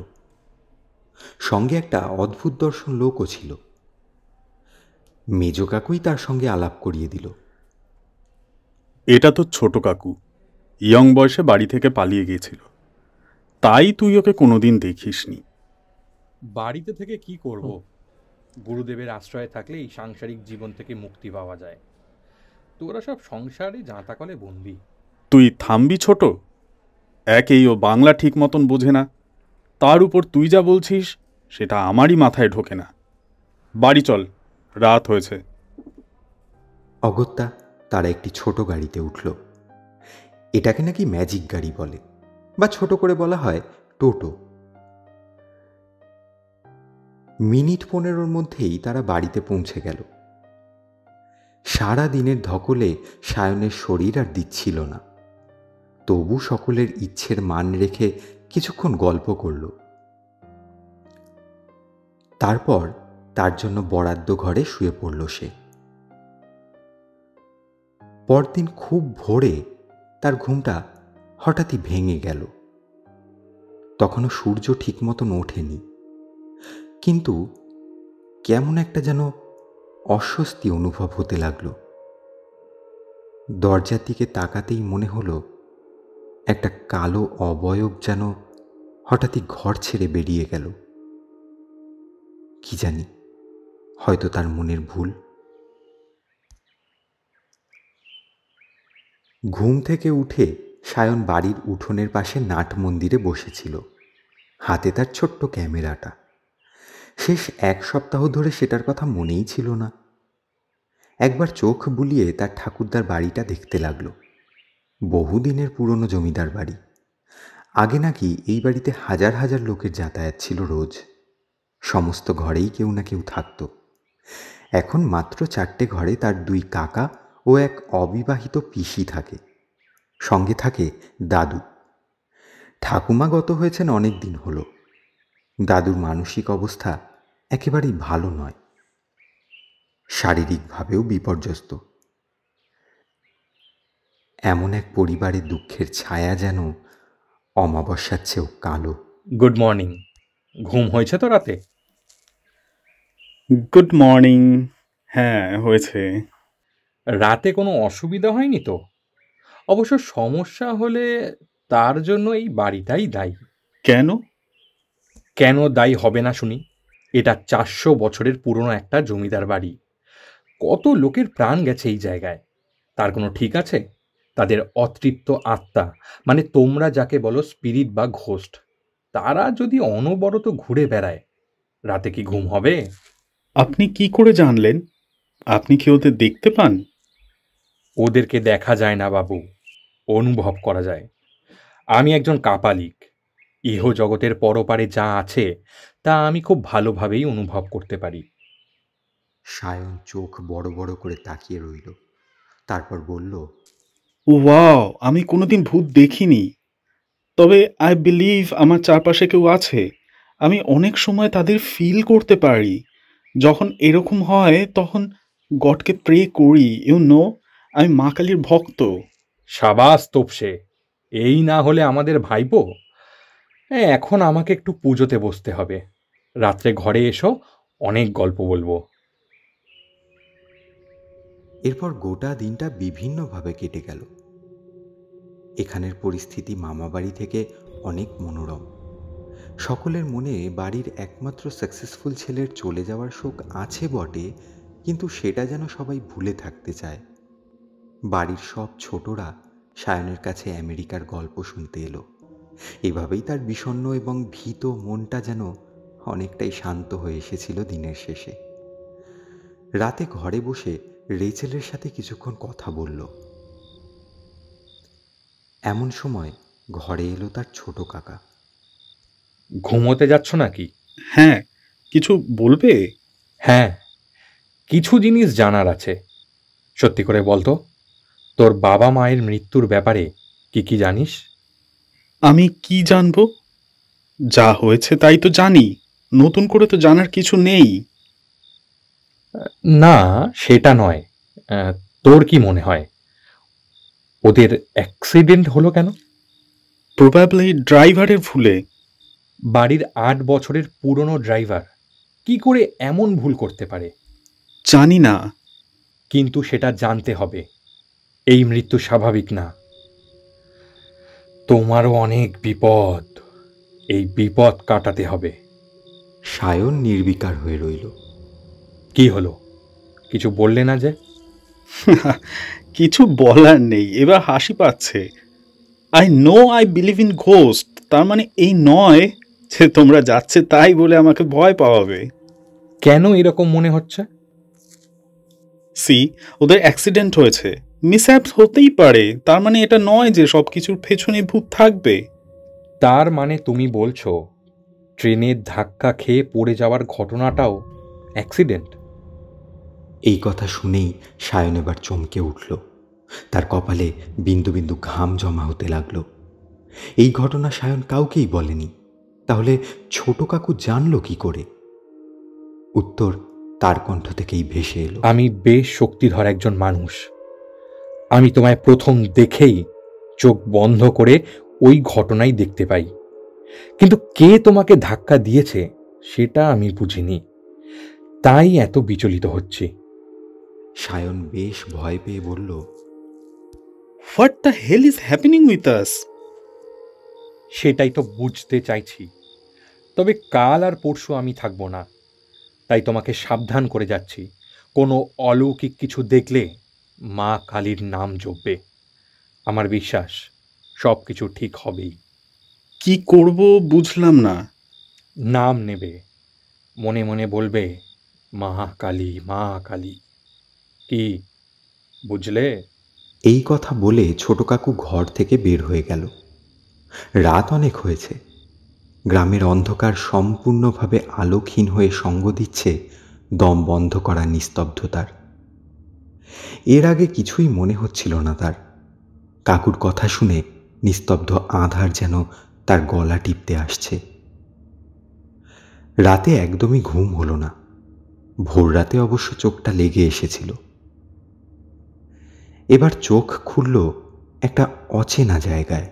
সঙ্গে একটা অদ্ভুত দর্শন লোকও ছিল। মেজো কাকুই তার সঙ্গে আলাপ করিয়ে দিল। এটা তো ছোট কাকু, ইয়ং বয়সে বাড়ি থেকে পালিয়ে গিয়েছিল, তাই তুই ওকে কোনোদিন দেখিসনি। বাড়িতে থেকে কি করব? গুরুদেবের আশ্রয়ে থাকলে এই সাংসারিক জীবন থেকে মুক্তি পাওয়া যায়। তোরা সব সংসারে জাঁতাকলে বন্দি। তুই থামবি ছোট? একেই ও বাংলা ঠিক মতন বোঝে না, তার উপর তুই যা বলছিস সেটা আমারই মাথায় ঢোকে না। বাড়ি চল, রাত হয়েছে। অগত্যা তারা একটি ছোট গাড়িতে উঠল। এটাকে নাকি ম্যাজিক গাড়ি বলে, বা ছোট করে বলা হয় টোটো। মিনিট 15-র মধ্যেই তারা বাড়িতে পৌঁছে গেল। সারা দিনের ধকলে সায়নের শরীর আর দিচ্ছিল না, তবু সকলের ইচ্ছের মান রেখে কিছুক্ষণ গল্প করল। তারপর তার জন্য বরাদ্দ ঘরে শুয়ে পড়ল সে। পরদিন খুব ভোরে তার ঘুমটা হঠাৎই ভেঙে গেল। তখনও সূর্য ঠিক মতন ওঠেনি, কিন্তু কেমন একটা যেন অস্বস্তি অনুভব হতে লাগলো। দরজার দিকে তাকাতেই মনে হলো একটা কালো অবয়ব যেন হঠাৎই ঘর ছেড়ে বেরিয়ে গেল। কি জানি, হয়তো তার মনের ভুল। ঘুম থেকে উঠে সায়ন বাড়ির উঠোনের পাশে নাট মন্দিরে বসেছিল, হাতে তার ছোট্ট ক্যামেরাটা। শেষ 1 সপ্তাহ ধরে সেটার কথা মনেই ছিল না। একবার চোখ বুলিয়ে তার ঠাকুরদার বাড়িটা দেখতে লাগলো। বহুদিনের পুরনো জমিদার বাড়ি। আগে নাকি এই বাড়িতে হাজার হাজার লোকের যাতায়াত ছিল রোজ। সমস্ত ঘরেই কেউ না কেউ থাকত। এখন মাত্র 4টে ঘরে তার 2 কাকা ও এক অবিবাহিত পিসি থাকে। সঙ্গে থাকে দাদু। ঠাকুমা গত হয়েছেন অনেক দিন হলো। দাদুর মানসিক অবস্থা একেবারেই ভালো নয়, শারীরিকভাবেও বিপর্যস্ত। এমন এক পরিবারে দুঃখের ছায়া যেন অমাবস্যার চেয়েও কালো। Good morning. ঘুম হয়েছে তো রাতে? Good morning. হ্যাঁ, হয়েছে। রাতে কোনো অসুবিধা হয়নি তো? অবশ্য সমস্যা হলে তার জন্য এই বাড়িটাই দায়ী। কেন? কেন দায়ী হবে না শুনি? এটা 400 বছরের পুরনো একটা জমিদার বাড়ি। কত লোকের প্রাণ গেছে এই জায়গায়, তার কোনো ঠিক আছে? তাদের অতৃপ্ত আত্মা, মানে তোমরা যাকে বলো স্পিরিট বা ঘোস্ট, তারা যদি অনবরত ঘুরে বেড়ায়, রাতে কি ঘুম হবে? আপনি কি করে জানলেন? আপনি কি ওদের দেখতে পান? ওদেরকে দেখা যায় না বাবু, অনুভব করা যায়। আমি একজন কাপালিক। ইহ জগতের পরপারে যা আছে তা আমি খুব ভালোভাবেই অনুভব করতে পারি। সায়ন চোখ বড় বড় করে তাকিয়ে রইল, তারপর বলল, ওয়াও, আমি কোনোদিন ভূত দেখিনি, তবে আই বিলিভ আমার চারপাশে কেউ আছে। আমি অনেক সময় তাদের ফিল করতে পারি। যখন এরকম হয় তখন গডকে প্রে করি, আমি মা কালীর ভক্ত। সাবাস তোপসে, এই না হলে আমাদের ভাইপো। এখন আমাকে একটু পুজোতে বসতে হবে। রাত্রে ঘরে এসো, অনেক গল্প বলবো। এরপর গোটা দিনটা বিভিন্নভাবে কেটে গেল। এখানের পরিস্থিতি মামাবাড়ি থেকে অনেক মনোরম। সকলের মনে বাড়ির একমাত্র সাকসেসফুল ছেলের চলে যাওয়ার শোক আছে বটে, কিন্তু সেটা যেন সবাই ভুলে থাকতে চায়। বাড়ির সব ছোটরা সায়নের কাছে আমেরিকার গল্প শুনতে এলো। এভাবেই তার বিষণ্ণ এবং ভীত মনটা যেন অনেকটাই শান্ত হয়ে এসেছিল দিনের শেষে। রাতে ঘরে বসে রেচেলের সাথে কিছুক্ষণ কথা বলল। এমন সময় ঘরে এলো তার ছোট কাকা। ঘুমোতে যাচ্ছ নাকি? হ্যাঁ, কিছু বলবে? হ্যাঁ, কিছু জিনিস জানার আছে। সত্যি করে বলতো, তোর বাবা মায়ের মৃত্যুর ব্যাপারে কি কি জানিস? আমি কি জানবো? যা হয়েছে তাই তো জানি, নতুন করে তো জানার কিছু নেই। না, সেটা নয়। তোর কি মনে হয় ওদের অ্যাক্সিডেন্ট হলো কেন? প্রবাবলি ড্রাইভারের ভুলে। বাড়ির 8 বছরের পুরনো ড্রাইভার কি করে এমন ভুল করতে পারে? জানি না। কিন্তু সেটা জানতে হবে। এই মৃত্যু স্বাভাবিক না। তোমারও অনেক বিপদ, এই বিপদ কাটাতে হবে। সায়ন নির্বিকার হয়ে রইল। কি হলো, কিছু বললে না যে? কিছু বলার নেই, এবার হাসি পাচ্ছে। আই বিলিভ ইন ঘোস্ট, তার মানে এই নয় যে তোমরা যাচ্ছে তাই বলে আমাকে ভয় পাওয়াবে। কেন এরকম মনে হচ্ছে? ওদের অ্যাক্সিডেন্ট হয়েছে, মিসহ্যাপস হতেই পারে। তার মানে এটা নয় যে সব কিছুর পেছনে ভূত থাকবে। তার মানে তুমি বলছো ট্রেনের ধাক্কা খেয়ে পড়ে যাওয়ার ঘটনাটাও অ্যাক্সিডেন্ট? এই কথা শুনেই সায়ন এবার চমকে উঠল। তার কপালে বিন্দু বিন্দু ঘাম জমা হতে লাগলো। এই ঘটনা সায়ন কাউকেই বলেনি, তাহলে ছোট কাকু জানলো কি করে? উত্তর তার কণ্ঠ থেকেই ভেসে এলো। আমি বেশ শক্তিধর একজন মানুষ। আমি তোমায় প্রথম দেখেই চোখ বন্ধ করে ওই ঘটনাই দেখতে পাই, কিন্তু কে তোমাকে ধাক্কা দিয়েছে সেটা আমি বুঝিনি, তাই এত বিচলিত হচ্ছি। সায়ন বেশ ভয় পেয়ে বলল, what the hell is happening with us? সেটাই তো বুঝতে চাইছি। তবে কাল আর পরশু আমি থাকবো না, তাই তোমাকে সাবধান করে যাচ্ছি। কোনো অলৌকিক কিছু দেখলে মা কালীর নাম জপবে। আমার বিশ্বাস সব কিছু ঠিক হবেই। কি করব বুঝলাম না। নাম নেবে, মনে মনে বলবে মা কালী, মা কালী। কি বুঝলে? এই কথা বলে ছোট কাকু ঘর থেকে বের হয়ে গেল। রাত অনেক হয়েছে। গ্রামের অন্ধকার সম্পূর্ণভাবে আলোকহীন হয়ে সঙ্গ দিচ্ছে দম বন্ধ করা নিস্তব্ধতার। এর আগে কিছুই মনে হচ্ছিল না তার। কাকুর কথা শুনে নিস্তব্ধ আঁধার যেন তার গলা টিপতে আসছে। রাতে একদমই ঘুম হলো না। ভোর রাতে অবশ্য চোখটা লেগে এসেছিল। এবার চোখ খুলল একটা অচেনা জায়গায়।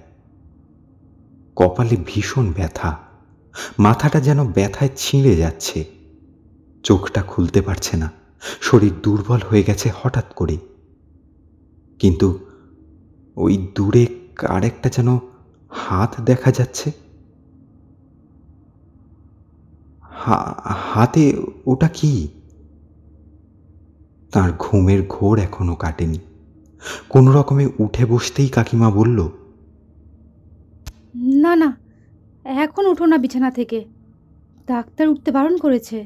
কপালে ভীষণ ব্যথা, মাথাটা যেন ব্যথায় ছিঁড়ে যাচ্ছে। চোখটা খুলতে পারছে না, শরীর দুর্বল হয়ে গেছে হঠাৎ করে। কিন্তু ওই দূরে কার একটা যেন হাত দেখা যাচ্ছে। হাতে ওটা কি? তার ঘুমের ঘোর এখনো কাটেনি। কোনো রকমে উঠে বসতেই কাকিমা বলল, না না, এখন উঠো না বিছানা থেকে, ডাক্তার উঠতে বারণ করেছে।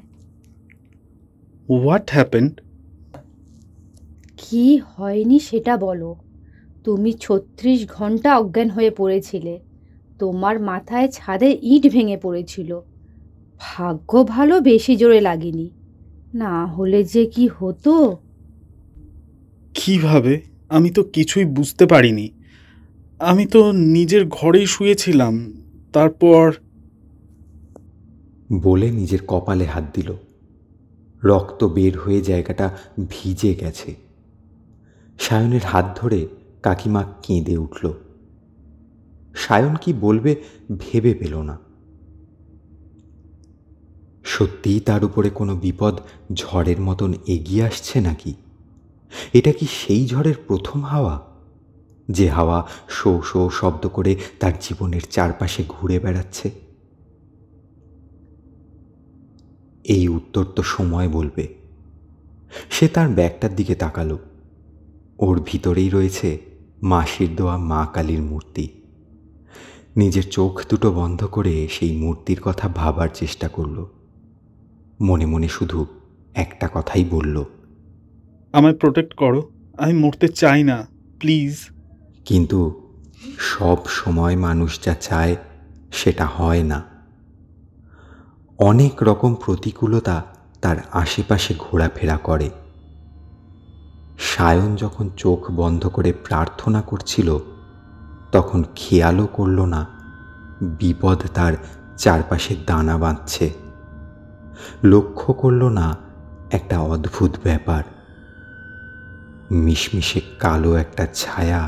What happened? কি হয়নি সেটা বলো। তুমি 36 ঘন্টা অজ্ঞান হয়ে পড়েছিলে। তোমার মাথায় ছাদে ইট ভেঙে পড়েছিল। ভাগ্য ভালো বেশি জোরে লাগেনি। না হলে যে কি হতো। কিভাবে? আমি তো কিছুই বুঝতে পারিনি। আমি তো নিজের ঘরেই শুয়েছিলাম। তারপর বলে নিজের কপালে হাত দিল। রক্ত বের হয়ে জায়গাটা ভিজে গেছে। সায়নের হাত ধরে কাকিমা কেঁদে উঠল। সায়ন কি বলবে ভেবে পেল না। সত্যিই তার উপরে কোনো বিপদ ঝড়ের মতন এগিয়ে আসছে নাকি? এটা কি সেই ঝড়ের প্রথম হাওয়া, যে হাওয়া শো শো শব্দ করে তার জীবনের চারপাশে ঘুরে বেড়াচ্ছে? এই উত্তর তো সময় বলবে। সে তার ব্যাগটার দিকে তাকালো। ওর ভিতরেই রয়েছে মাসির দেওয়া মা কালীর মূর্তি। নিজের চোখ দুটো বন্ধ করে সেই মূর্তির কথা ভাবার চেষ্টা করল। মনে মনে শুধু একটা কথাই বলল, আমায় প্রোটেক্ট করো, আমি মরতে চাই না, প্লিজ। কিন্তু সব সময় মানুষ যা চায় সেটা হয় না। অনেক রকম প্রতিকূলতা তার আশেপাশে ঘোরাফেরা করে। সায়ন যখন চোখ বন্ধ করে প্রার্থনা করছিল, তখন খেয়ালও করল না বিপদ তার চারপাশে দানা বাঁধছে। লক্ষ্য করল না একটা অদ্ভুত ব্যাপার। মিশমিশে কালো একটা ছায়া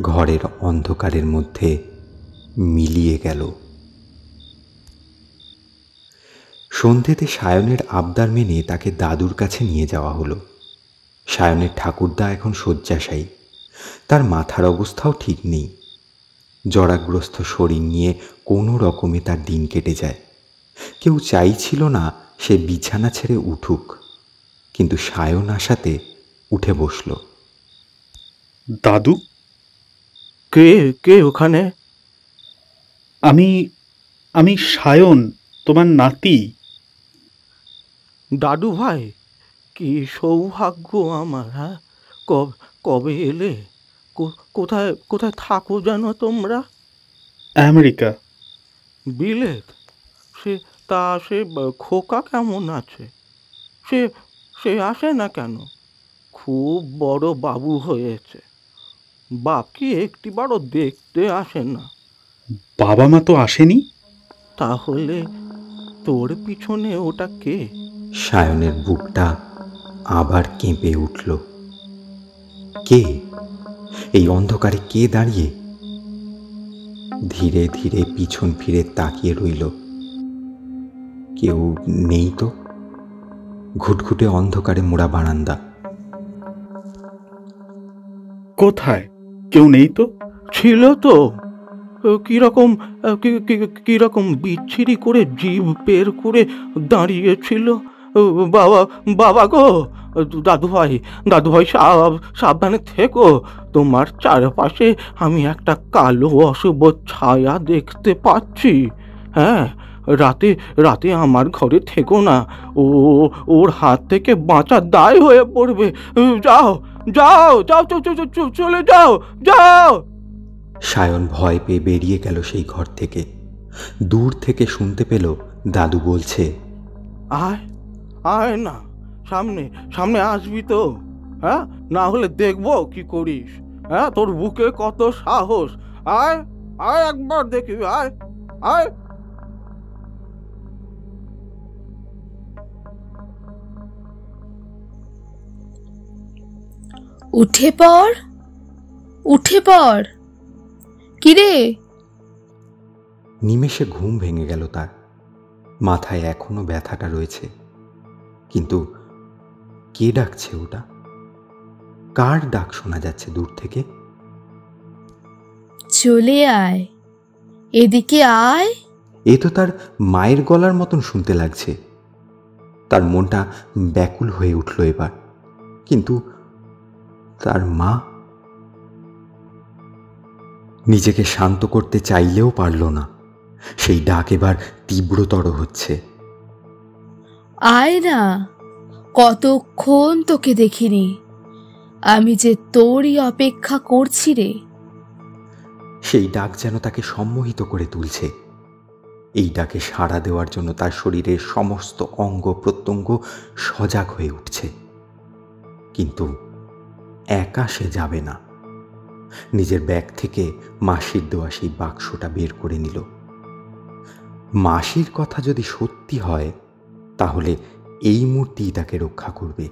ঘরের অন্ধকারের মধ্যে মিলিয়ে গেল। সন্ধেতে সায়নের আবদার মেনে তাকে দাদুর কাছে নিয়ে যাওয়া হলো। সায়নের ঠাকুরদা এখন শয্যাশায়ী। তার মাথার অবস্থাও ঠিক নেই। জরাগ্রস্ত শরীর নিয়ে কোনো রকমে তার দিন কেটে যায়। কেউ চাইছিল না সে বিছানা ছেড়ে উঠুক, কিন্তু সায়ন আসাতে উঠে বসল। দাদু? কে কে ওখানে? আমি আমি সায়ন, তোমার নাতি। দাদু ভাই, কি সৌভাগ্য আমার! হ্যাঁ, কবে এলে? কোথায় কোথায় থাকো জানো তোমরা? আমেরিকা। বিলেত? সে খোকা কেমন আছে? সে সে আসে না কেন? খুব বড় বাবু হয়েছে। বাপ কি একটিবারও দেখতে আসে না? বাবা মা তো আসেনি। তাহলে তোর পিছনে ওটা কে? সায়নের বুকটা আবার কেঁপে উঠল। কে? এই অন্ধকারে কে দাঁড়িয়ে? ধীরে ধীরে পিছন ফিরে তাকিয়ে রইল। কেউ নেই তো। ঘুটঘুটে অন্ধকারে মোড়া বারান্দা। কোথায়? কেউ নেই তো। ছিল তো। কিরকম বিচ্ছিরি করে জিভ বের করে দাঁড়িয়েছিল। বাবা গো, দাদু ভাই সাবধানে থেকো। তোমার চারপাশে আমি একটা কালো অশুভ ছায়া দেখতে পাচ্ছি। হ্যাঁ, রাতে আমার ঘরে থেকো না। ওর হাত থেকে বাঁচা দায় হয়ে পড়বে। যাও যাও যাও, চলে যাও যাও। সায়ন ভয় পেয়ে বেরিয়ে গেল সেই ঘর থেকে। দূর থেকে শুনতে পেল দাদু বলছে, আয় আয় না, সামনে আসবি তো? হ্যাঁ, না হলে দেখবো কি করিস। হ্যাঁ, তোর বুকে কত সাহস! আয় আয়, একবার দেখবি, আয় আয়। উঠে পড়। কিরে? নিমেষে ঘুম ভেঙে গেল তার। মাথায় এখনো ব্যথাটা রয়েছে, কিন্তু কে ডাকছে ওটা? কার ডাক শোনা যাচ্ছে দূর থেকে? চলে আয়, এদিকে আয়। এ তো তার মায়ের গলার মতন শুনতে লাগছে। তার মনটা ব্যাকুল হয়ে উঠল এবার। কিন্তু তার মা? নিজেকে শান্ত করতে চাইলেও পারল না। সেই ডাক এবার তীব্রতর হচ্ছে। আয় না, কতক্ষণ তোকে দেখিনি। আমি যে তোরই অপেক্ষা করছি রে। সেই ডাক যেন তাকে সম্মোহিত করে তুলছে। এই ডাকে সাড়া দেওয়ার জন্য তার শরীরের সমস্ত অঙ্গ প্রত্যঙ্গ সজাগ হয়ে উঠছে। কিন্তু একা সে যাবে না। নিজের ব্যাগ থেকে মাসির দেওয়া সেই বাক্সটা বের করে নিল। মাসির কথা যদি সত্যি হয় তাহলে এই মূর্তিই তাকে রক্ষা করবে।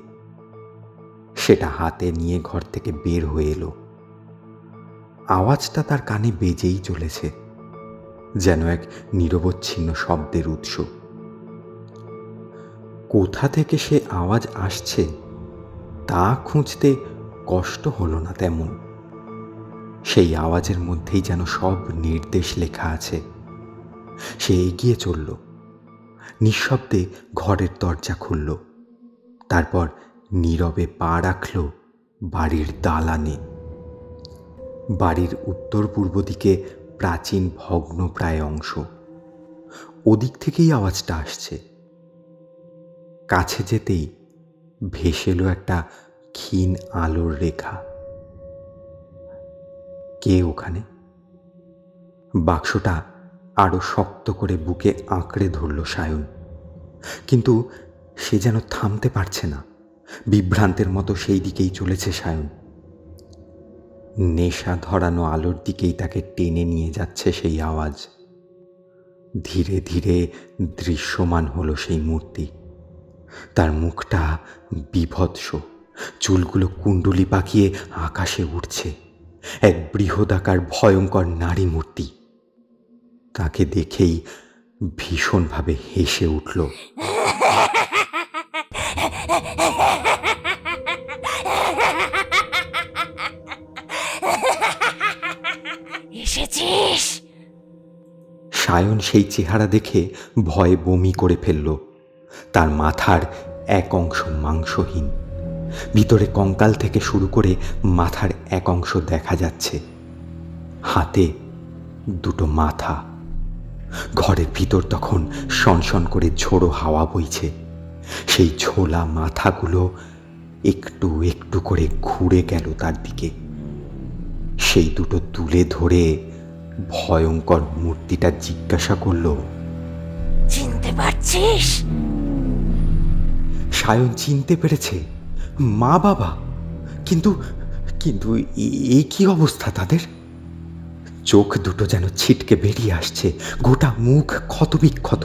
সেটা হাতে নিয়ে ঘর থেকে বের হয়ে এলো। আওয়াজটা তার কানে বেজেই চলেছে, যেন এক নিরবচ্ছিন্ন শব্দের উৎস। কোথা থেকে সে আওয়াজ আসছে তা খুঁজতে কষ্ট হলো না তেমন। সেই আওয়াজের মধ্যেই যেন সব নির্দেশ লেখা আছে। সে এগিয়ে চলল, নিঃশব্দে ঘরের দরজা খুলল, তারপর নীরবে পা রাখল বাড়ির দালানে। বাড়ির উত্তর পূর্ব দিকে প্রাচীন ভগ্নপ্রায় অংশ। ওদিক থেকেই আওয়াজটা আসছে। কাছে যেতেই ভেসে এলো একটা ক্ষীণ আলোর রেখা। কে ওখানে? বাক্সটা আরো শক্ত করে বুকে আঁকড়ে ধরল সায়ন, কিন্তু সে যেন থামতে পারছে না। বিভ্রান্তের মতো সেই দিকেই চলেছে সায়ন। নেশা ধরানো আলোর দিকেই তাকে টেনে নিয়ে যাচ্ছে সেই আওয়াজ। ধীরে ধীরে দৃশ্যমান হলো সেই মূর্তি। তার মুখটা বিভৎস, চুলগুলো কুণ্ডুলি পাকিয়ে আকাশে উঠছে। এক বৃহদাকার ভয়ঙ্কর নারী মূর্তি। তাকে দেখেই ভীষণভাবে হেসে উঠল। এসেছিস? সায়ন সেই চেহারা দেখে ভয়ে বমি করে ফেলল। তার মাথার এক অংশ মাংসহীন, ভিতরে কঙ্কাল থেকে শুরু করে মাথার এক অংশ দেখা যাচ্ছে। হাতে দুটো মাথা। ঘরের ভিতর তখন সনসন করে ঝোড়ো হাওয়া বইছে। সেই ঝোলা মাথাগুলো একটু একটু করে ঘুরে গেল তার দিকে। সেই দুটো তুলে ধরে ভয়ঙ্কর মূর্তিটা জিজ্ঞাসা করল, চিনতে পারছিস? সায়ন চিনতে পেরেছে মা বাবা। কিন্তু কিন্তু এই কি অবস্থা তাদের? চোখ দুটো যেন ছিটকে বেরিয়ে আসছে, গোটা মুখ ক্ষতবিক্ষত।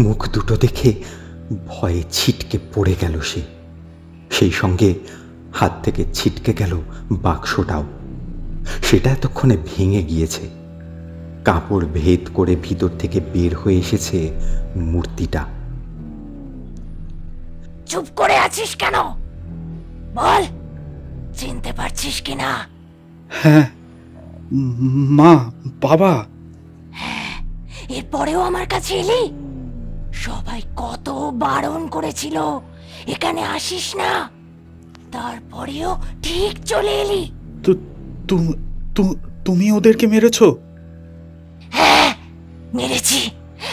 মুখ দুটো দেখে ভয়ে ছিটকে পড়ে গেল সে। সেই সঙ্গে হাত থেকে ছিটকে গেল বাক্সটাও। সেটা এতক্ষণে ভেঙে গিয়েছে। কাপড় ভেদ করে ভিতর থেকে বের হয়ে এসেছে মূর্তিটা। চুপ করে আছিস কেন? বল, চিনতে পারছিস কিনা? হ্যাঁ মা, বাবা। হ্যাঁ, এরপরেও আমার কাছে এলি? সবাই কত বারণ করেছিল এখানে আসিস না, তারপরেও ঠিক চলে এলি। তুমি ওদেরকে মেরেছো? হ্যাঁ, মেরেছি।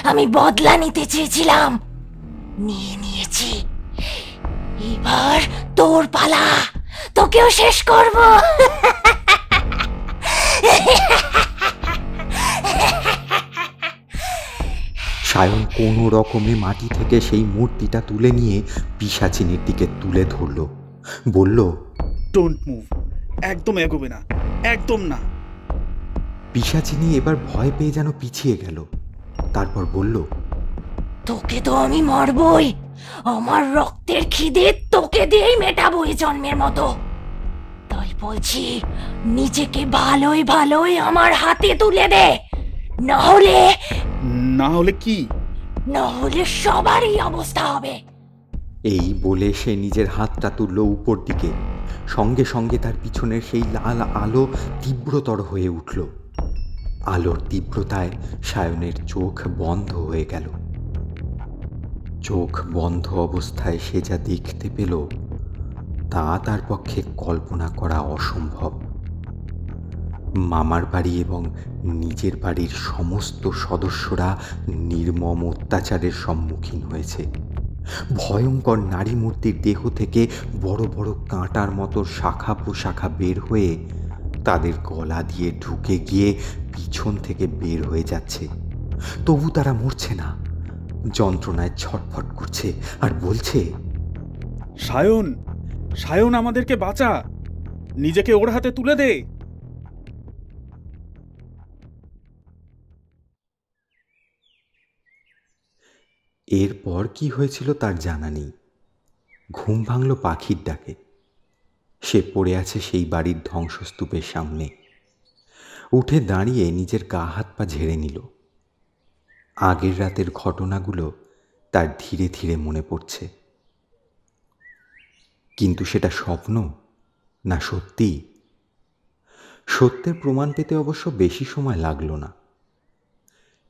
আমি বদলা নিতে চেয়েছিলাম, নিয়ে নিয়েছি। এবার তোর পালা, তোকেও শেষ করব। সায়ন কোনো রকমে মাটি থেকে সেই মূর্তিটা তুলে নিয়ে পিশাচিনীর দিকে তুলে ধরল। বলল, ডোন্ট মুভ, একদম এগোবে না, একদম না। পিশাচিনী এবার ভয় পেয়ে যেন পিছিয়ে গেল। তারপর বলল, তোকে তো আমি মারবই। আমার রক্তের খিদে তোকে দিয়েই মেটাবো এই জন্মের মতো। তাই বলছি, নিজেকে ভালোই ভালোই আমার হাতে তুলে দে, না হলে কি? না হলে সবারই অবস্থা হবে। এই বলে সে নিজের হাতটা তুলল উপর দিকে। সঙ্গে সঙ্গে তার পিছনের সেই লাল আলো তীব্রতর হয়ে উঠল। আলোর তীব্রতায় সায়নের চোখ বন্ধ হয়ে গেল। চোখ বন্ধ অবস্থায় সে যা দেখতে পেল তা তার পক্ষে কল্পনা করা অসম্ভব। মামার বাড়ি এবং নিজের বাড়ির সমস্ত সদস্যরা নির্মম অত্যাচারের সম্মুখীন হয়েছে। ভয়ঙ্কর নারী মূর্তির দেহ থেকে বড় বড় কাঁটার মতো শাখা প্রশাখা বের হয়ে তাদের গলা দিয়ে ঢুকে গিয়ে পিছন থেকে বের হয়ে যাচ্ছে। তবু তারা মরছে না, যন্ত্রণায় ছটফট করছে আর বলছে, সায়ন, সায়ন, আমাদেরকে বাঁচা, নিজেকে ওর হাতে তুলে দে। এরপর কি হয়েছিল তার জানা নেই। ঘুম ভাঙল পাখির ডাকে। সে পড়ে আছে সেই বাড়ির ধ্বংসস্তূপের সামনে। উঠে দাঁড়িয়ে নিজের গা হাত পা ঝেড়ে নিল। আগের রাতের ঘটনাগুলো তার ধীরে ধীরে মনে পড়ছে। কিন্তু সেটা স্বপ্ন না সত্যি? সত্যের প্রমাণ পেতে অবশ্য বেশি সময় লাগল না।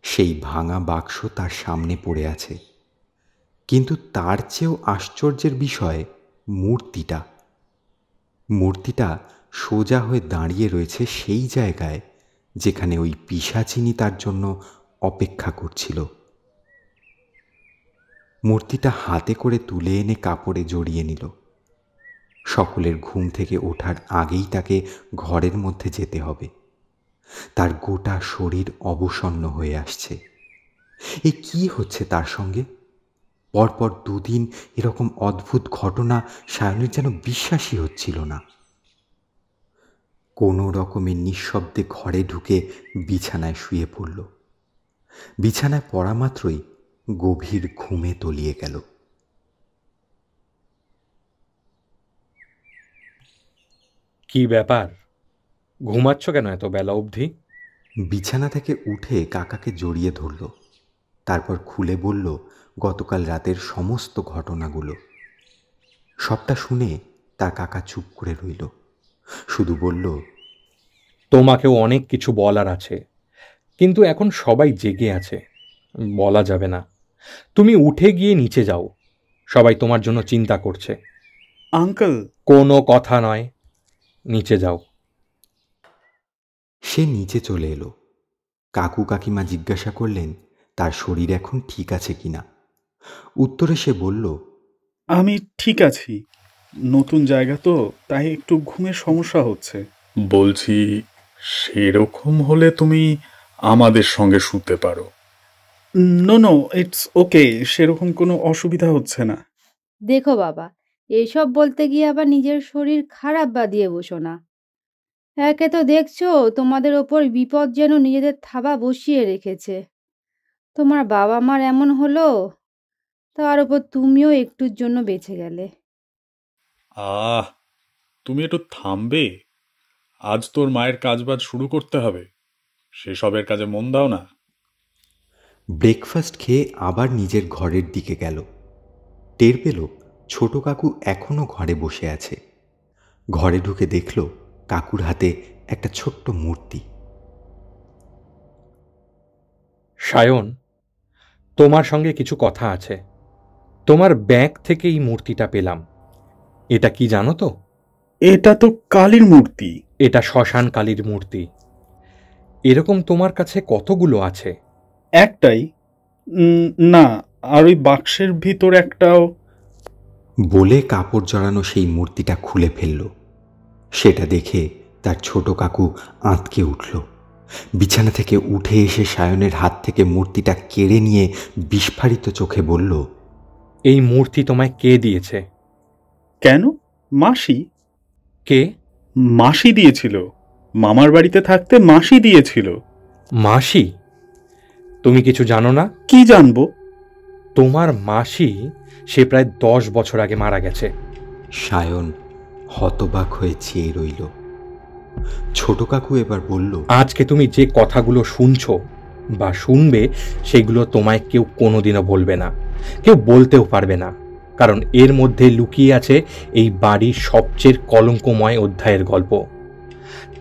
সেই ভাঙা বাক্স তার সামনে পড়ে আছে, কিন্তু তার চেয়েও আশ্চর্যের বিষয় মূর্তিটা সোজা হয়ে দাঁড়িয়ে রয়েছে সেই জায়গায় যেখানে ওই পিশাচিনী তার জন্য অপেক্ষা করছিল। মূর্তিটা হাতে করে তুলে এনে কাপড়ে জড়িয়ে নিল। সকলের ঘুম থেকে ওঠার আগেই তাকে ঘরের মধ্যে যেতে হবে। তার গোটা শরীর অবসন্ন হয়ে আসছে। এ কি হচ্ছে তার সঙ্গে? পরপর দুদিন এরকম অদ্ভুত ঘটনা সায়নের যেন বিশ্বাসই হচ্ছিল না। কোনো রকমে নিঃশব্দে ঘরে ঢুকে বিছানায় শুয়ে পড়ল। বিছানায় পড়া মাত্রই গভীর ঘুমে তলিয়ে গেল। কি ব্যাপার, ঘুমাচ্ছ কেন এত বেলা অবধি? বিছানা থেকে উঠে কাকাকে জড়িয়ে ধরল। তারপর খুলে বলল গতকাল রাতের সমস্ত ঘটনাগুলো। সবটা শুনে তার কাকা চুপ করে রইল, শুধু বলল, তোমাকেও অনেক কিছু বলার আছে, কিন্তু এখন সবাই জেগে আছে, বলা যাবে না। তুমি উঠে গিয়ে নিচে যাও, সবাই তোমার জন্য চিন্তা করছে। আঙ্কেল, কোনো কথা নয়, নিচে যাও। সে নিচে চলে এলো। কাকু কাকিমা জিজ্ঞাসা করলেন তার শরীর এখন ঠিক আছে কিনা। উত্তরে সে বলল, আমি ঠিক আছি, নতুন জায়গা তো, তাই একটু ঘুমের সমস্যা হচ্ছে। বলছি, সেরকম হলে তুমি আমাদের সঙ্গে শুতে পারো। নো, ইটস ওকে, সেরকম কোনো অসুবিধা হচ্ছে না। দেখো বাবা, এইসব বলতে গিয়ে আবার নিজের শরীর খারাপ বাদিয়ে বসো না। একে তো দেখছো তোমাদের ওপর বিপদ যেন নিজেদের থাবা বসিয়ে রেখেছে। তোমার বাবা মার এমন হলো, তার উপর তুমিও একটুর জন্য বেঁচে গেলে। তুমি একটু থামবে? আজ তোর মায়ের কাজবাজ শুরু করতে হবে, সেসবের কাজে মন দাও না। ব্রেকফাস্ট খেয়ে আবার নিজের ঘরের দিকে গেল। টের পেল ছোট কাকু এখনো ঘরে বসে আছে। ঘরে ঢুকে দেখল কাকুর হাতে একটা ছোট্ট মূর্তি। সায়ন, তোমার সঙ্গে কিছু কথা আছে। তোমার ব্যাগ থেকে এই মূর্তিটা পেলাম। এটা কি জানো তো? এটা তো কালীর মূর্তি। এটা শ্মশান কালীর মূর্তি। এরকম তোমার কাছে কতগুলো আছে? একটাই না, আর ওই বাক্সের ভিতর একটাও। বলে কাপড় জড়ানো সেই মূর্তিটা খুলে ফেলল। সেটা দেখে তার ছোট কাকু আঁতকে উঠল। বিছানা থেকে উঠে এসে সায়নের হাত থেকে মূর্তিটা কেড়ে নিয়ে বিস্ফারিত চোখে বলল, এই মূর্তি তোমায় কে দিয়েছে? কেন? মাসি। কে? মাসি দিয়েছিল। মামার বাড়িতে থাকতে মাসি দিয়েছিল। মাসি? তুমি কিছু জানো না? কি জানবো? তোমার মাসি সে প্রায় 10 বছর আগে মারা গেছে। সায়ন হতবাক হয়ে চেয়ে রইল। ছোট কাকু এবার বলল, আজকে তুমি যে কথাগুলো শুনছো বা শুনবে, সেগুলো তোমায় কেউ কোনোদিনও বলবে না, কেউ বলতেও পারবে না, কারণ এর মধ্যে লুকিয়ে আছে এই বাড়ির সবচেয়ে কলঙ্কময় অধ্যায়ের গল্প।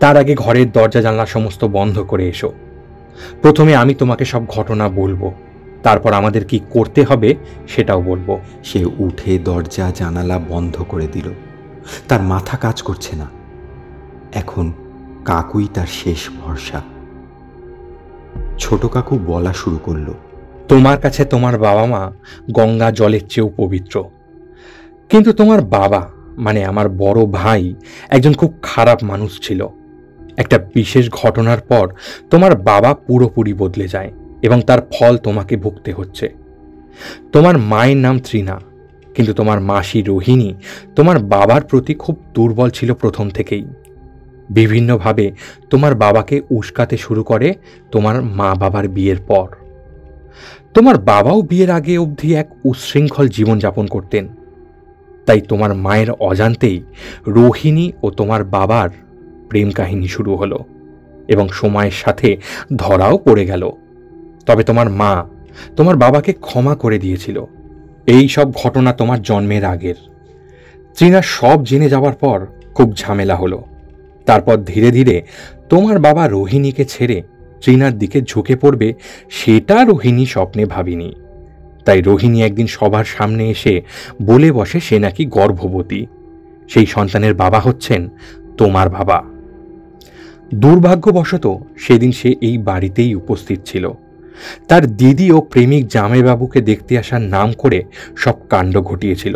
তার আগে ঘরের দরজা জানলা সমস্ত বন্ধ করে এসো। প্রথমে আমি তোমাকে সব ঘটনা বলবো, তারপর আমাদের কি করতে হবে সেটাও বলবো। সে উঠে দরজা জানালা বন্ধ করে দিল। তার মাথা কাজ করছে না। এখন কাকুই তার শেষ ভরসা। ছোট কাকু বলা শুরু করল, তোমার কাছে তোমার বাবা মা গঙ্গা জলের চেয়েও পবিত্র, কিন্তু তোমার বাবা মানে আমার বড় ভাই একজন খুব খারাপ মানুষ ছিল। একটা বিশেষ ঘটনার পর তোমার বাবা পুরোপুরি বদলে যায় এবং তার ফল তোমাকে ভুগতে হচ্ছে। তোমার মায়ের নাম তৃণা, কিন্তু তোমার মাসি রোহিণী তোমার বাবার প্রতি খুব দুর্বল ছিল প্রথম থেকেই। বিভিন্নভাবে তোমার বাবাকে উস্কাতে শুরু করে তোমার মা বাবার বিয়ের পর। তোমার বাবাও বিয়ের আগে অবধি এক উচ্ছৃঙ্খল জীবনযাপন করতেন, তাই তোমার মায়ের অজান্তেই রোহিণী ও তোমার বাবার প্রেম কাহিনী শুরু হলো এবং সময়ের সাথে ধরাও পড়ে গেল। তবে তোমার মা তোমার বাবাকে ক্ষমা করে দিয়েছিল। এই সব ঘটনা তোমার জন্মের আগের। তৃণা সব জেনে যাওয়ার পর খুব ঝামেলা হলো। তারপর ধীরে ধীরে তোমার বাবা রোহিণীকে ছেড়ে তৃণার দিকে ঝুঁকে পড়বে, সেটা রোহিণী স্বপ্নে ভাবিনি। তাই রোহিণী একদিন সবার সামনে এসে বলে বসে সে নাকি গর্ভবতী। সেই সন্তানের বাবা হচ্ছেন তোমার বাবা। দুর্ভাগ্যবশত সেদিন সে এই বাড়িতেই উপস্থিত ছিল। তার দিদি ও প্রেমিক জামাইবাবুকে দেখতে আসার নাম করে সব কাণ্ড ঘটিয়েছিল।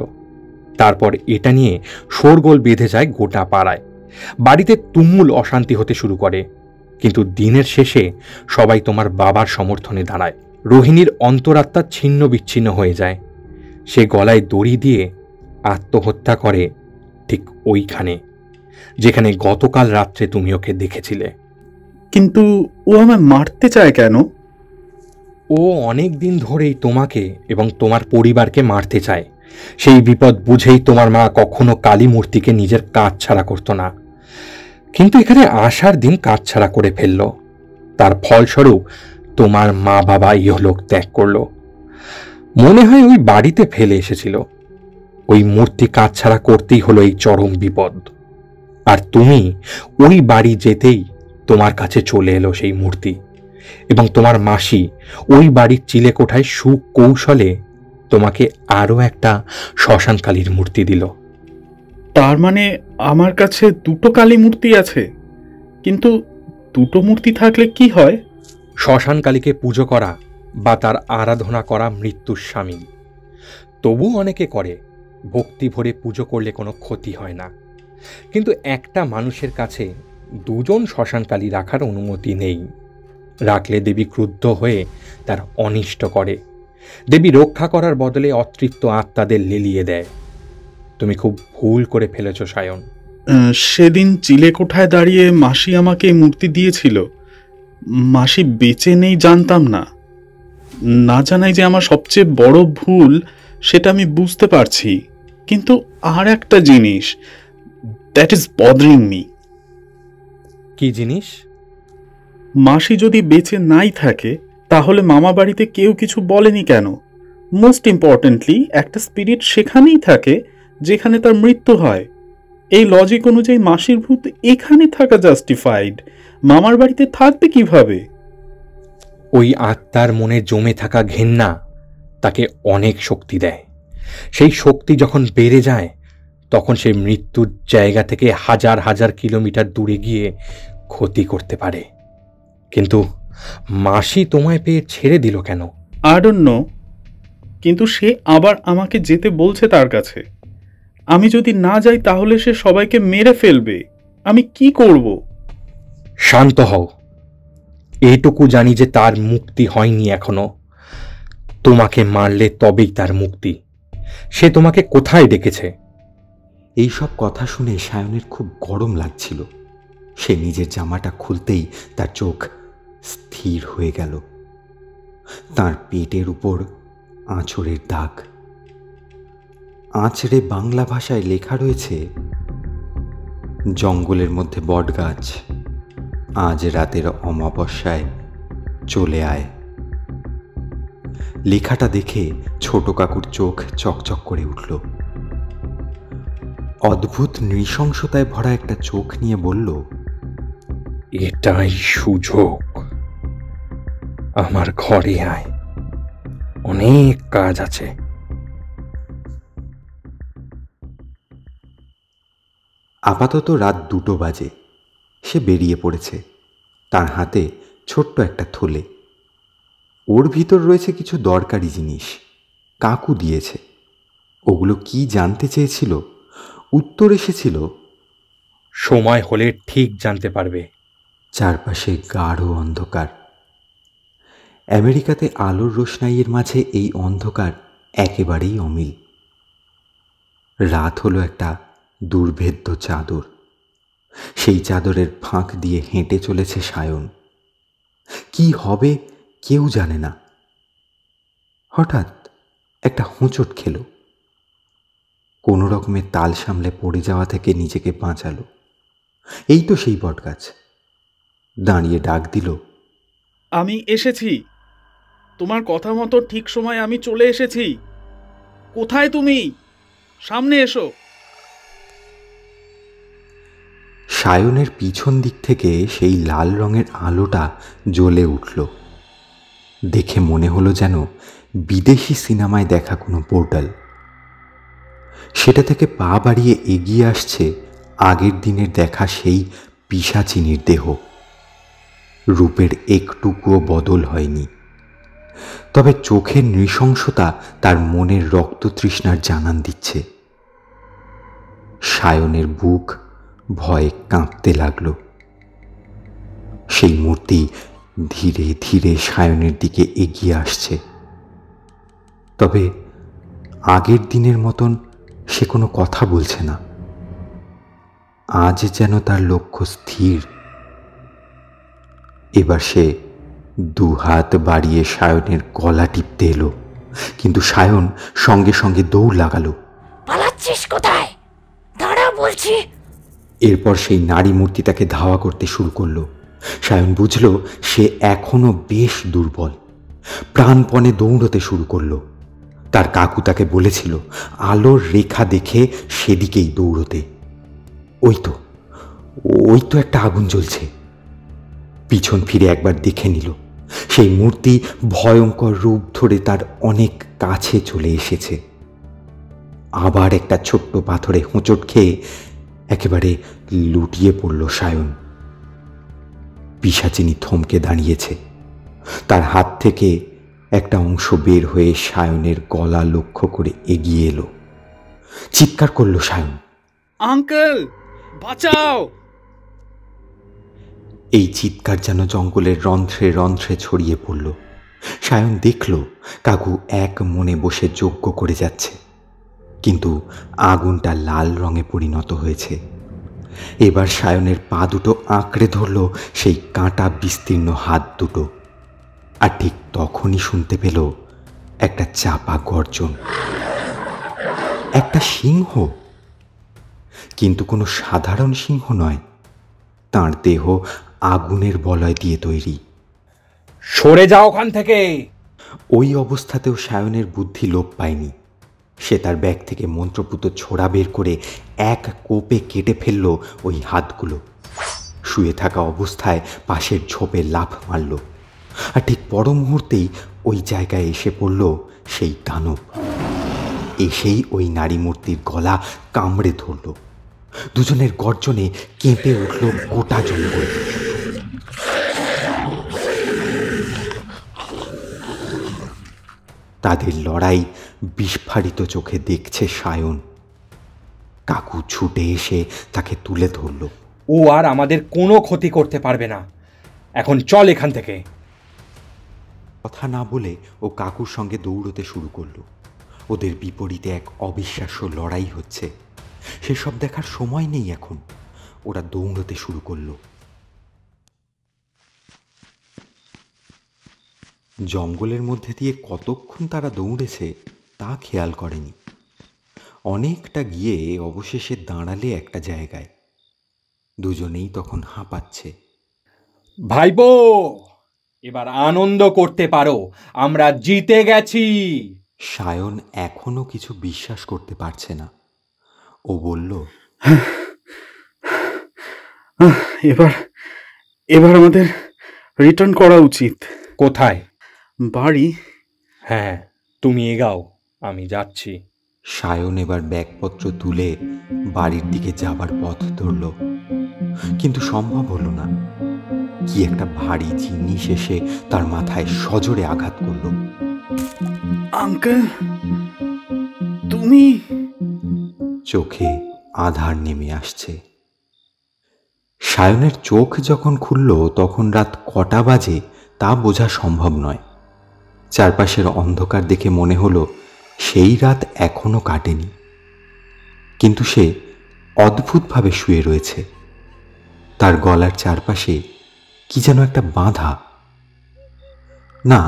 তারপর এটা নিয়ে শোরগোল বেঁধে যায় গোটা পাড়ায়। বাড়িতে তুমুল অশান্তি হতে শুরু করে, কিন্তু দিনের শেষে সবাই তোমার বাবার সমর্থনে দাঁড়ায়। রোহিণীর অন্তরাত্মা ছিন্ন বিচ্ছিন্ন হয়ে যায়। সে গলায় দড়ি দিয়ে আত্মহত্যা করে ঠিক ওইখানে, যেখানে গতকাল রাত্রে তুমি ওকে দেখেছিলে। কিন্তু ও আমায় মারতে চায় কেন? ও অনেক দিন ধরেই তোমাকে এবং তোমার পরিবারকে মারতে চায়। সেই বিপদ বুঝেই তোমার মা কখনো কালী মূর্তিকে নিজের কাজ ছাড়া করতো না, কিন্তু এখানে আসার দিন কাজ ছাড়া করে ফেলল। তার ফলস্বরূপ তোমার মা বাবা ইহলোক ত্যাগ করল। মনে হয় ওই বাড়িতে ফেলে এসেছিল। ওই মূর্তি কাজ ছাড়া করতেই হলো এই চরম বিপদ। আর তুমি ওই বাড়ি যেতেই তোমার কাছে চলে এলো সেই মূর্তি, এবং তোমার মাসি ওই বাড়ির চিলেকোঠায় সুকৌশলে তোমাকে আরও একটা শ্মশানকালীর মূর্তি দিল। তার মানে আমার কাছে দুটো কালী মূর্তি আছে? কিন্তু দুটো মূর্তি থাকলে কি হয়? শ্মশানকালীকে পুজো করা বা তার আরাধনা করা মৃত্যুর শামিল। তবু অনেকে করে। ভক্তি ভরে পুজো করলে কোনো ক্ষতি হয় না, কিন্তু একটা মানুষের কাছে দুজন শ্মশানকালী রাখার অনুমতি নেই। রাখলে দেবী ক্রুদ্ধ হয়ে তার অনিষ্ট করে। দেবী রক্ষা করার বদলে অতৃপ্ত আত্মাদের লেলিয়ে দেয়। তুমি খুব ভুল করে ফেলেছ সায়ন। সেদিন চিলেকোঠায় দাঁড়িয়ে মাসি আমাকে মূর্তি দিয়েছিল। মাসি বেঁচে নেই জানতাম না। না জানাই যে আমার সবচেয়ে বড় ভুল, সেটা আমি বুঝতে পারছি। কিন্তু আর একটা জিনিস, দ্যাট ইজ বদারিং মি। কি জিনিস? মাসি যদি বেঁচে নাই থাকে তাহলে মামা বাড়িতে কেউ কিছু বলেনি কেন? মোস্ট ইম্পর্টেন্টলি একটা স্পিরিট সেখানেই থাকে যেখানে তার মৃত্যু হয়। এই লজিক অনুযায়ী মাসির ভূত এখানে থাকা জাস্টিফাইড, মামার বাড়িতে থাকবে কিভাবে? ওই আত্মার মনে জমে থাকা ঘেন্না তাকে অনেক শক্তি দেয়। সেই শক্তি যখন বেড়ে যায় তখন সে মৃত্যুর জায়গা থেকে হাজার হাজার কিলোমিটার দূরে গিয়ে ক্ষতি করতে পারে। কিন্তু মাসি তোমায় পেয়ে ছেড়ে দিল কেন? আই ডোন্ট নো, কিন্তু সে আবার আমাকে যেতে বলছে তার কাছে। আমি যদি না যাই তাহলে সে সবাইকে মেরে ফেলবে। আমি কি করব? শান্ত হও। এটুকু জানি যে তার মুক্তি হয়নি এখনো। তোমাকে মারলে তবেই তার মুক্তি। সে তোমাকে কোথায় ডেকেছে? এইসব কথা শুনে সায়নের খুব গরম লাগছিল। সে নিজের জামাটা খুলতেই তার চোখ স্থির হয়ে গেল। তার পেটের উপর আঁচড়ের দাগ। আঁচড়ে বাংলা ভাষায় লেখা রয়েছে, জঙ্গলের মধ্যে বটগাছ, আজ রাতের অমাবস্যায় চলে আয়। লেখাটা দেখে ছোট কাকুর চোখ চকচক করে উঠল। অদ্ভুত নৃশংসতায় ভরা একটা চোখ নিয়ে বলল, এটাই সুযোগ। আমার ঘরে আয়, অনেক কাজ আছে। আপাতত রাত 2টো বাজে। সে বেরিয়ে পড়েছে। তার হাতে ছোট্ট একটা থলে। ওর ভিতর রয়েছে কিছু দরকারি জিনিস। কাকু দিয়েছে। ওগুলো কি জানতে চেয়েছিল? উত্তর এসেছিল, সময় হলে ঠিক জানতে পারবে। চারপাশে গাঢ় অন্ধকার। আমেরিকাতে আলোর রোশনাইয়ের মাঝে এই অন্ধকার একেবারেই অমিল। রাত হলো একটা দুর্ভেদ্য চাদর। সেই চাদরের ফাঁক দিয়ে হেঁটে চলেছে সায়ন। কি হবে কেউ জানে না। হঠাৎ একটা হোঁচট খেল। কোনো রকমের তাল সামলে পড়ে যাওয়া থেকে নিজেকে বাঁচালো। এই তো সেই বটগাছ। দাঁড়িয়ে ডাক দিল, আমি এসেছি। তোমার কথা মতো ঠিক সময় আমি চলে এসেছি। কোথায় তুমি? সামনে এসো। সায়নের পিছন দিক থেকে সেই লাল রঙের আলোটা জ্বলে উঠল। দেখে মনে হলো যেন বিদেশি সিনেমায় দেখা কোনো পোর্টাল। সেটা থেকে পা বাড়িয়ে এগিয়ে আসছে আগের দিনের দেখা সেই পিশাচিনীর দেহ। রূপের একটুকুও বদল হয়নি, তবে চোখের নৃশংসতা তার মনের রক্ততৃষ্ণার জানান দিচ্ছে। সায়নের বুক ভয়ে কাঁপতে লাগল। সেই মূর্তি ধীরে ধীরে সায়নের দিকে এগিয়ে আসছে, তবে আগের দিনের মতন সে কোনো কথা বলছে না। আজ যেন তার লক্ষ্য স্থির। এবার সে দুহাত বাড়িয়ে সায়নের গলা টিপতে এলো, কিন্তু সায়ন সঙ্গে সঙ্গে দৌড় লাগালো। পালাচ্ছিস কোথায়? দাঁড়া বলছি। এরপর সেই নারী মূর্তি তাকে ধাওয়া করতে শুরু করলো। সায়ন বুঝল সে এখনো বেশ দুর্বল। প্রাণপণে দৌড়তে শুরু করলো। তার কাকু তাকে বলেছিল আলোর রেখা দেখে সেদিকেই দৌড়তে। ওই তো একটা আগুন জ্বলছে। পিছন ফিরে একবার দেখে নিল, সেই মূর্তি ভয়ঙ্কর রূপ ধরে তার অনেক কাছে চলে এসেছে। আবার একটা ছোট্ট পাথরে হোঁচট খেয়ে একেবারে লুটিয়ে পড়ল সায়ন। পিশাচিনী থমকে দাঁড়িয়েছে। তার হাত থেকে একটা অংশ বের হয়ে সায়নের গলা লক্ষ্য করে এগিয়ে এলো। চিৎকার করল সায়ন, আঙ্কেল বাঁচাও! এই চিৎকার যেন জঙ্গলের রন্ধ্রে রন্ধ্রে ছড়িয়ে পড়ল। সায়ন দেখল কাকু এক মনে বসে যজ্ঞ করে যাচ্ছে, কিন্তু আগুনটা লাল রঙে পরিণত হয়েছে। এবার সায়নের পা দুটো আঁকড়ে ধরল সেই কাঁটা বিস্তীর্ণ হাত দুটো। আর ঠিক তখনই শুনতে পেল একটা চাপা গর্জন। একটা সিংহ, কিন্তু কোনো সাধারণ সিংহ নয়। তার দেহ আগুনের বলয় দিয়ে তৈরি। সরে যাও ওখান থেকে! ওই অবস্থাতেও সায়নের বুদ্ধি লোপ পায়নি। সে তার ব্যাগ থেকে মন্ত্রপুত ছোড়া বের করে এক কোপে কেটে ফেলল ওই হাতগুলো। শুয়ে থাকা অবস্থায় পাশের ঝোপে লাফ মারল। আর ঠিক পর মুহূর্তেই ওই জায়গায় এসে পড়ল সেই দানব। এসেই ওই নারী মূর্তির গলা কামড়ে ধরল। দুজনের গর্জনে কেঁপে উঠল গোটা জঙ্গল। তাদের লড়াই বিস্ফারিত চোখে দেখছে সায়ন। কাকু ছুটে এসে তাকে তুলে ধরল। ও আর আমাদের কোনো ক্ষতি করতে পারবে না। এখন চল এখান থেকে। কথা না বলে ও কাকুর সঙ্গে দৌড়তে শুরু করলো। ওদের বিপরীতে এক অবিশ্বাস্য লড়াই হচ্ছে। সেসব দেখার সময় নেই এখন। ওরা দৌড়তে শুরু করলো। জঙ্গলের মধ্যে দিয়ে কতক্ষণ তারা দৌড়েছে তা খেয়াল করেনি। অনেকটা গিয়ে অবশেষে দাঁড়ালে একটা জায়গায়। দুজনেই তখন হাঁপাচ্ছে। ভাইপো, এবার আনন্দ করতে পারো, আমরা জিতে গেছি। সায়ন এখনো কিছু বিশ্বাস করতে পারছে না। ও বলল, এবার আমাদের রিটার্ন করা উচিত। কোথায়? বাড়ি। হ্যাঁ, তুমি এগাও, আমি যাচ্ছি। সায়ন এবার ব্যাগপত্র তুলে বাড়ির দিকে যাবার পথ ধরল, কিন্তু সম্ভব হলো না। কি একটা ভারী জিনিস এসে তার মাথায় সজোরে আঘাত করল। আঙ্কেল তুমি? চোখে আধার নেমে আসছে। সায়নের চোখ যখন খুলল তখন রাত কটা বাজে তা বোঝা সম্ভব নয়। চারপাশের অন্ধকার দেখে মনে হলো সেই রাত এখনো কাটেনি, কিন্তু সে অদ্ভুতভাবে শুয়ে রয়েছে। তার গলার চারপাশে কি যেন একটা বাঁধা। না,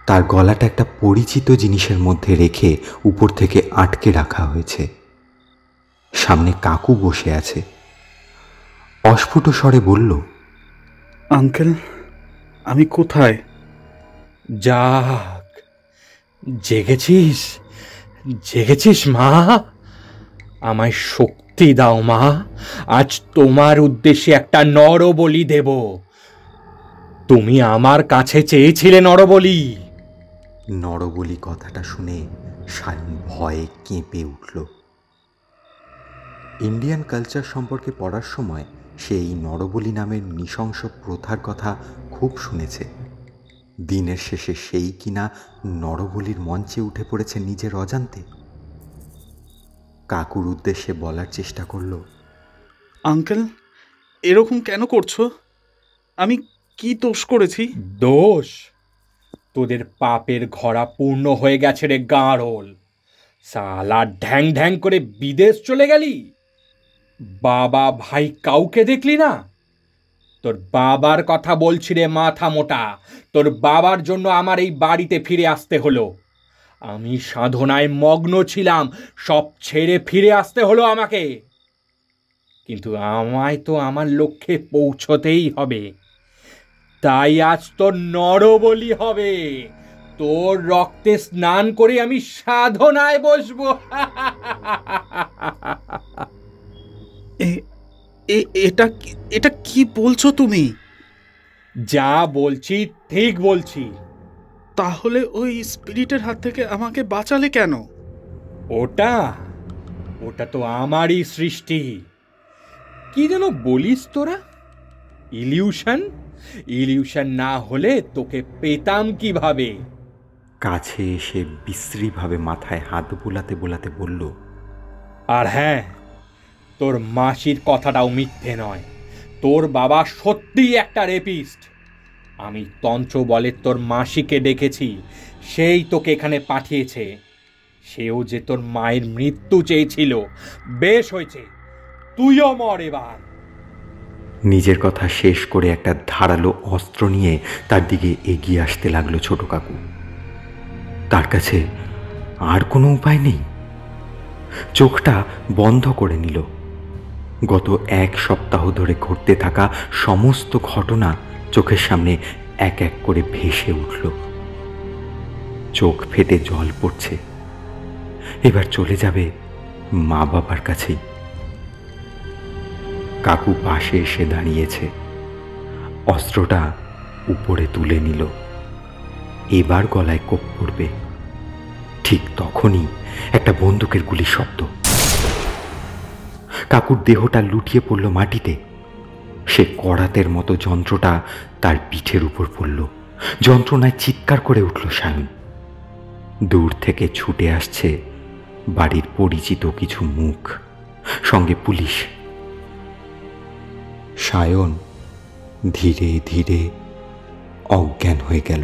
তার গলাটা একটা পরিচিত জিনিসের মধ্যে রেখে উপর থেকে আটকে রাখা হয়েছে। সামনে কাকু বসে আছে। অস্ফুট স্বরে বলল, আঙ্কেল, আমি কোথায়? যাক, জেগেছিস জেগেছিস মা। আমায় শক্তি দাও মা, আজ তোমার উদ্দেশ্যে একটা নরবলি দেব। তুমি আমার কাছে চেয়েছিলে নরবলি। নরবলি কথাটা শুনে সায়ন ভয়ে কেঁপে উঠল। ইন্ডিয়ান কালচার সম্পর্কে পড়ার সময় সে এই নরবলি নামের নৃশংস প্রথার কথা খুব শুনেছে। দিনের শেষে সেই কিনা নরবলির মঞ্চে উঠে পড়েছে নিজের অজান্তে। কাকুর উদ্দেশ্যে বলার চেষ্টা করল, আঙ্কেল, এরকম কেন করছো? আমি কি দোষ করেছি? দোষ? তোদের পাপের ঘরা পূর্ণ হয়ে গেছে রে গাঁড়ল। সালা ঢ্যাং ঢ্যাং করে বিদেশ চলে গেলি। বাবা ভাই কাউকে দেখলি না? তোর বাবার কথা বলছি রে মাথা মোটা। তোর বাবার জন্য আমার এই বাড়িতে ফিরে আসতে হলো। আমি সাধনায় মগ্ন ছিলাম, সব ছেড়ে ফিরে আসতে হলো আমাকে। কিন্তু আমায় তো আমার লক্ষ্যে পৌঁছতেই হবে। তাই আজ তোর নরবলি হবে। তোর রক্তে স্নান করে আমি সাধনায় বসবো। এটা কি বলছো তুমি? যা বলছি ঠিক বলছি। তাহলে ওই স্পিরিটের হাত থেকে আমাকে বাঁচালে কেন? ওটা তো আমারই সৃষ্টি। কি যেন বলিস তোরা? ইলিউশন না হলে তোকে পেতাম কিভাবে? কাছে এসে বিশ্রীভাবে মাথায় হাত বোলাতে বোলাতে বলল, আর হ্যাঁ, তোর মাসির কথাটাও মিথ্যে নয়। তোর বাবা সত্যিই একটা রেপিস্ট। আমি তন্ত্র বলে তোর মাসিকে ডেকেছি, সেই তোকে এখানে পাঠিয়েছে। সেও যে তোর মায়ের মৃত্যু চেয়েছিল। বেশ হয়েছে, তুইও মর এবার। নিজের কথা শেষ করে একটা ধারালো অস্ত্র নিয়ে তার দিকে এগিয়ে আসতে লাগলো ছোট কাকু। তার কাছে আর কোনো উপায় নেই। চোখটা বন্ধ করে নিল। গত 1 সপ্তাহ ধরে ঘটতে থাকা সমস্ত ঘটনা চোখের সামনে এক এক করে ভেসে উঠল। চোখ ফেটে জল পড়ছে। এবার চলে যাবে মা বাবার কাছেই। কাকু পাশে এসে দাঁড়িয়েছে। অস্ত্রটা উপরে তুলে নিল। এবার গলায় কোপ পড়বে। ঠিক তখনই একটা বন্দুকের গুলির শব্দ। কাকুর দেহটা লুটিয়ে পড়ল মাটিতে। সে করাতের মতো যন্ত্রটা তার পিঠের উপর পড়ল। যন্ত্রণায় চিৎকার করে উঠল সায়ন। দূর থেকে ছুটে আসছে বাড়ির পরিচিত কিছু মুখ, সঙ্গে পুলিশ। সায়ন ধীরে ধীরে অজ্ঞান হয়ে গেল।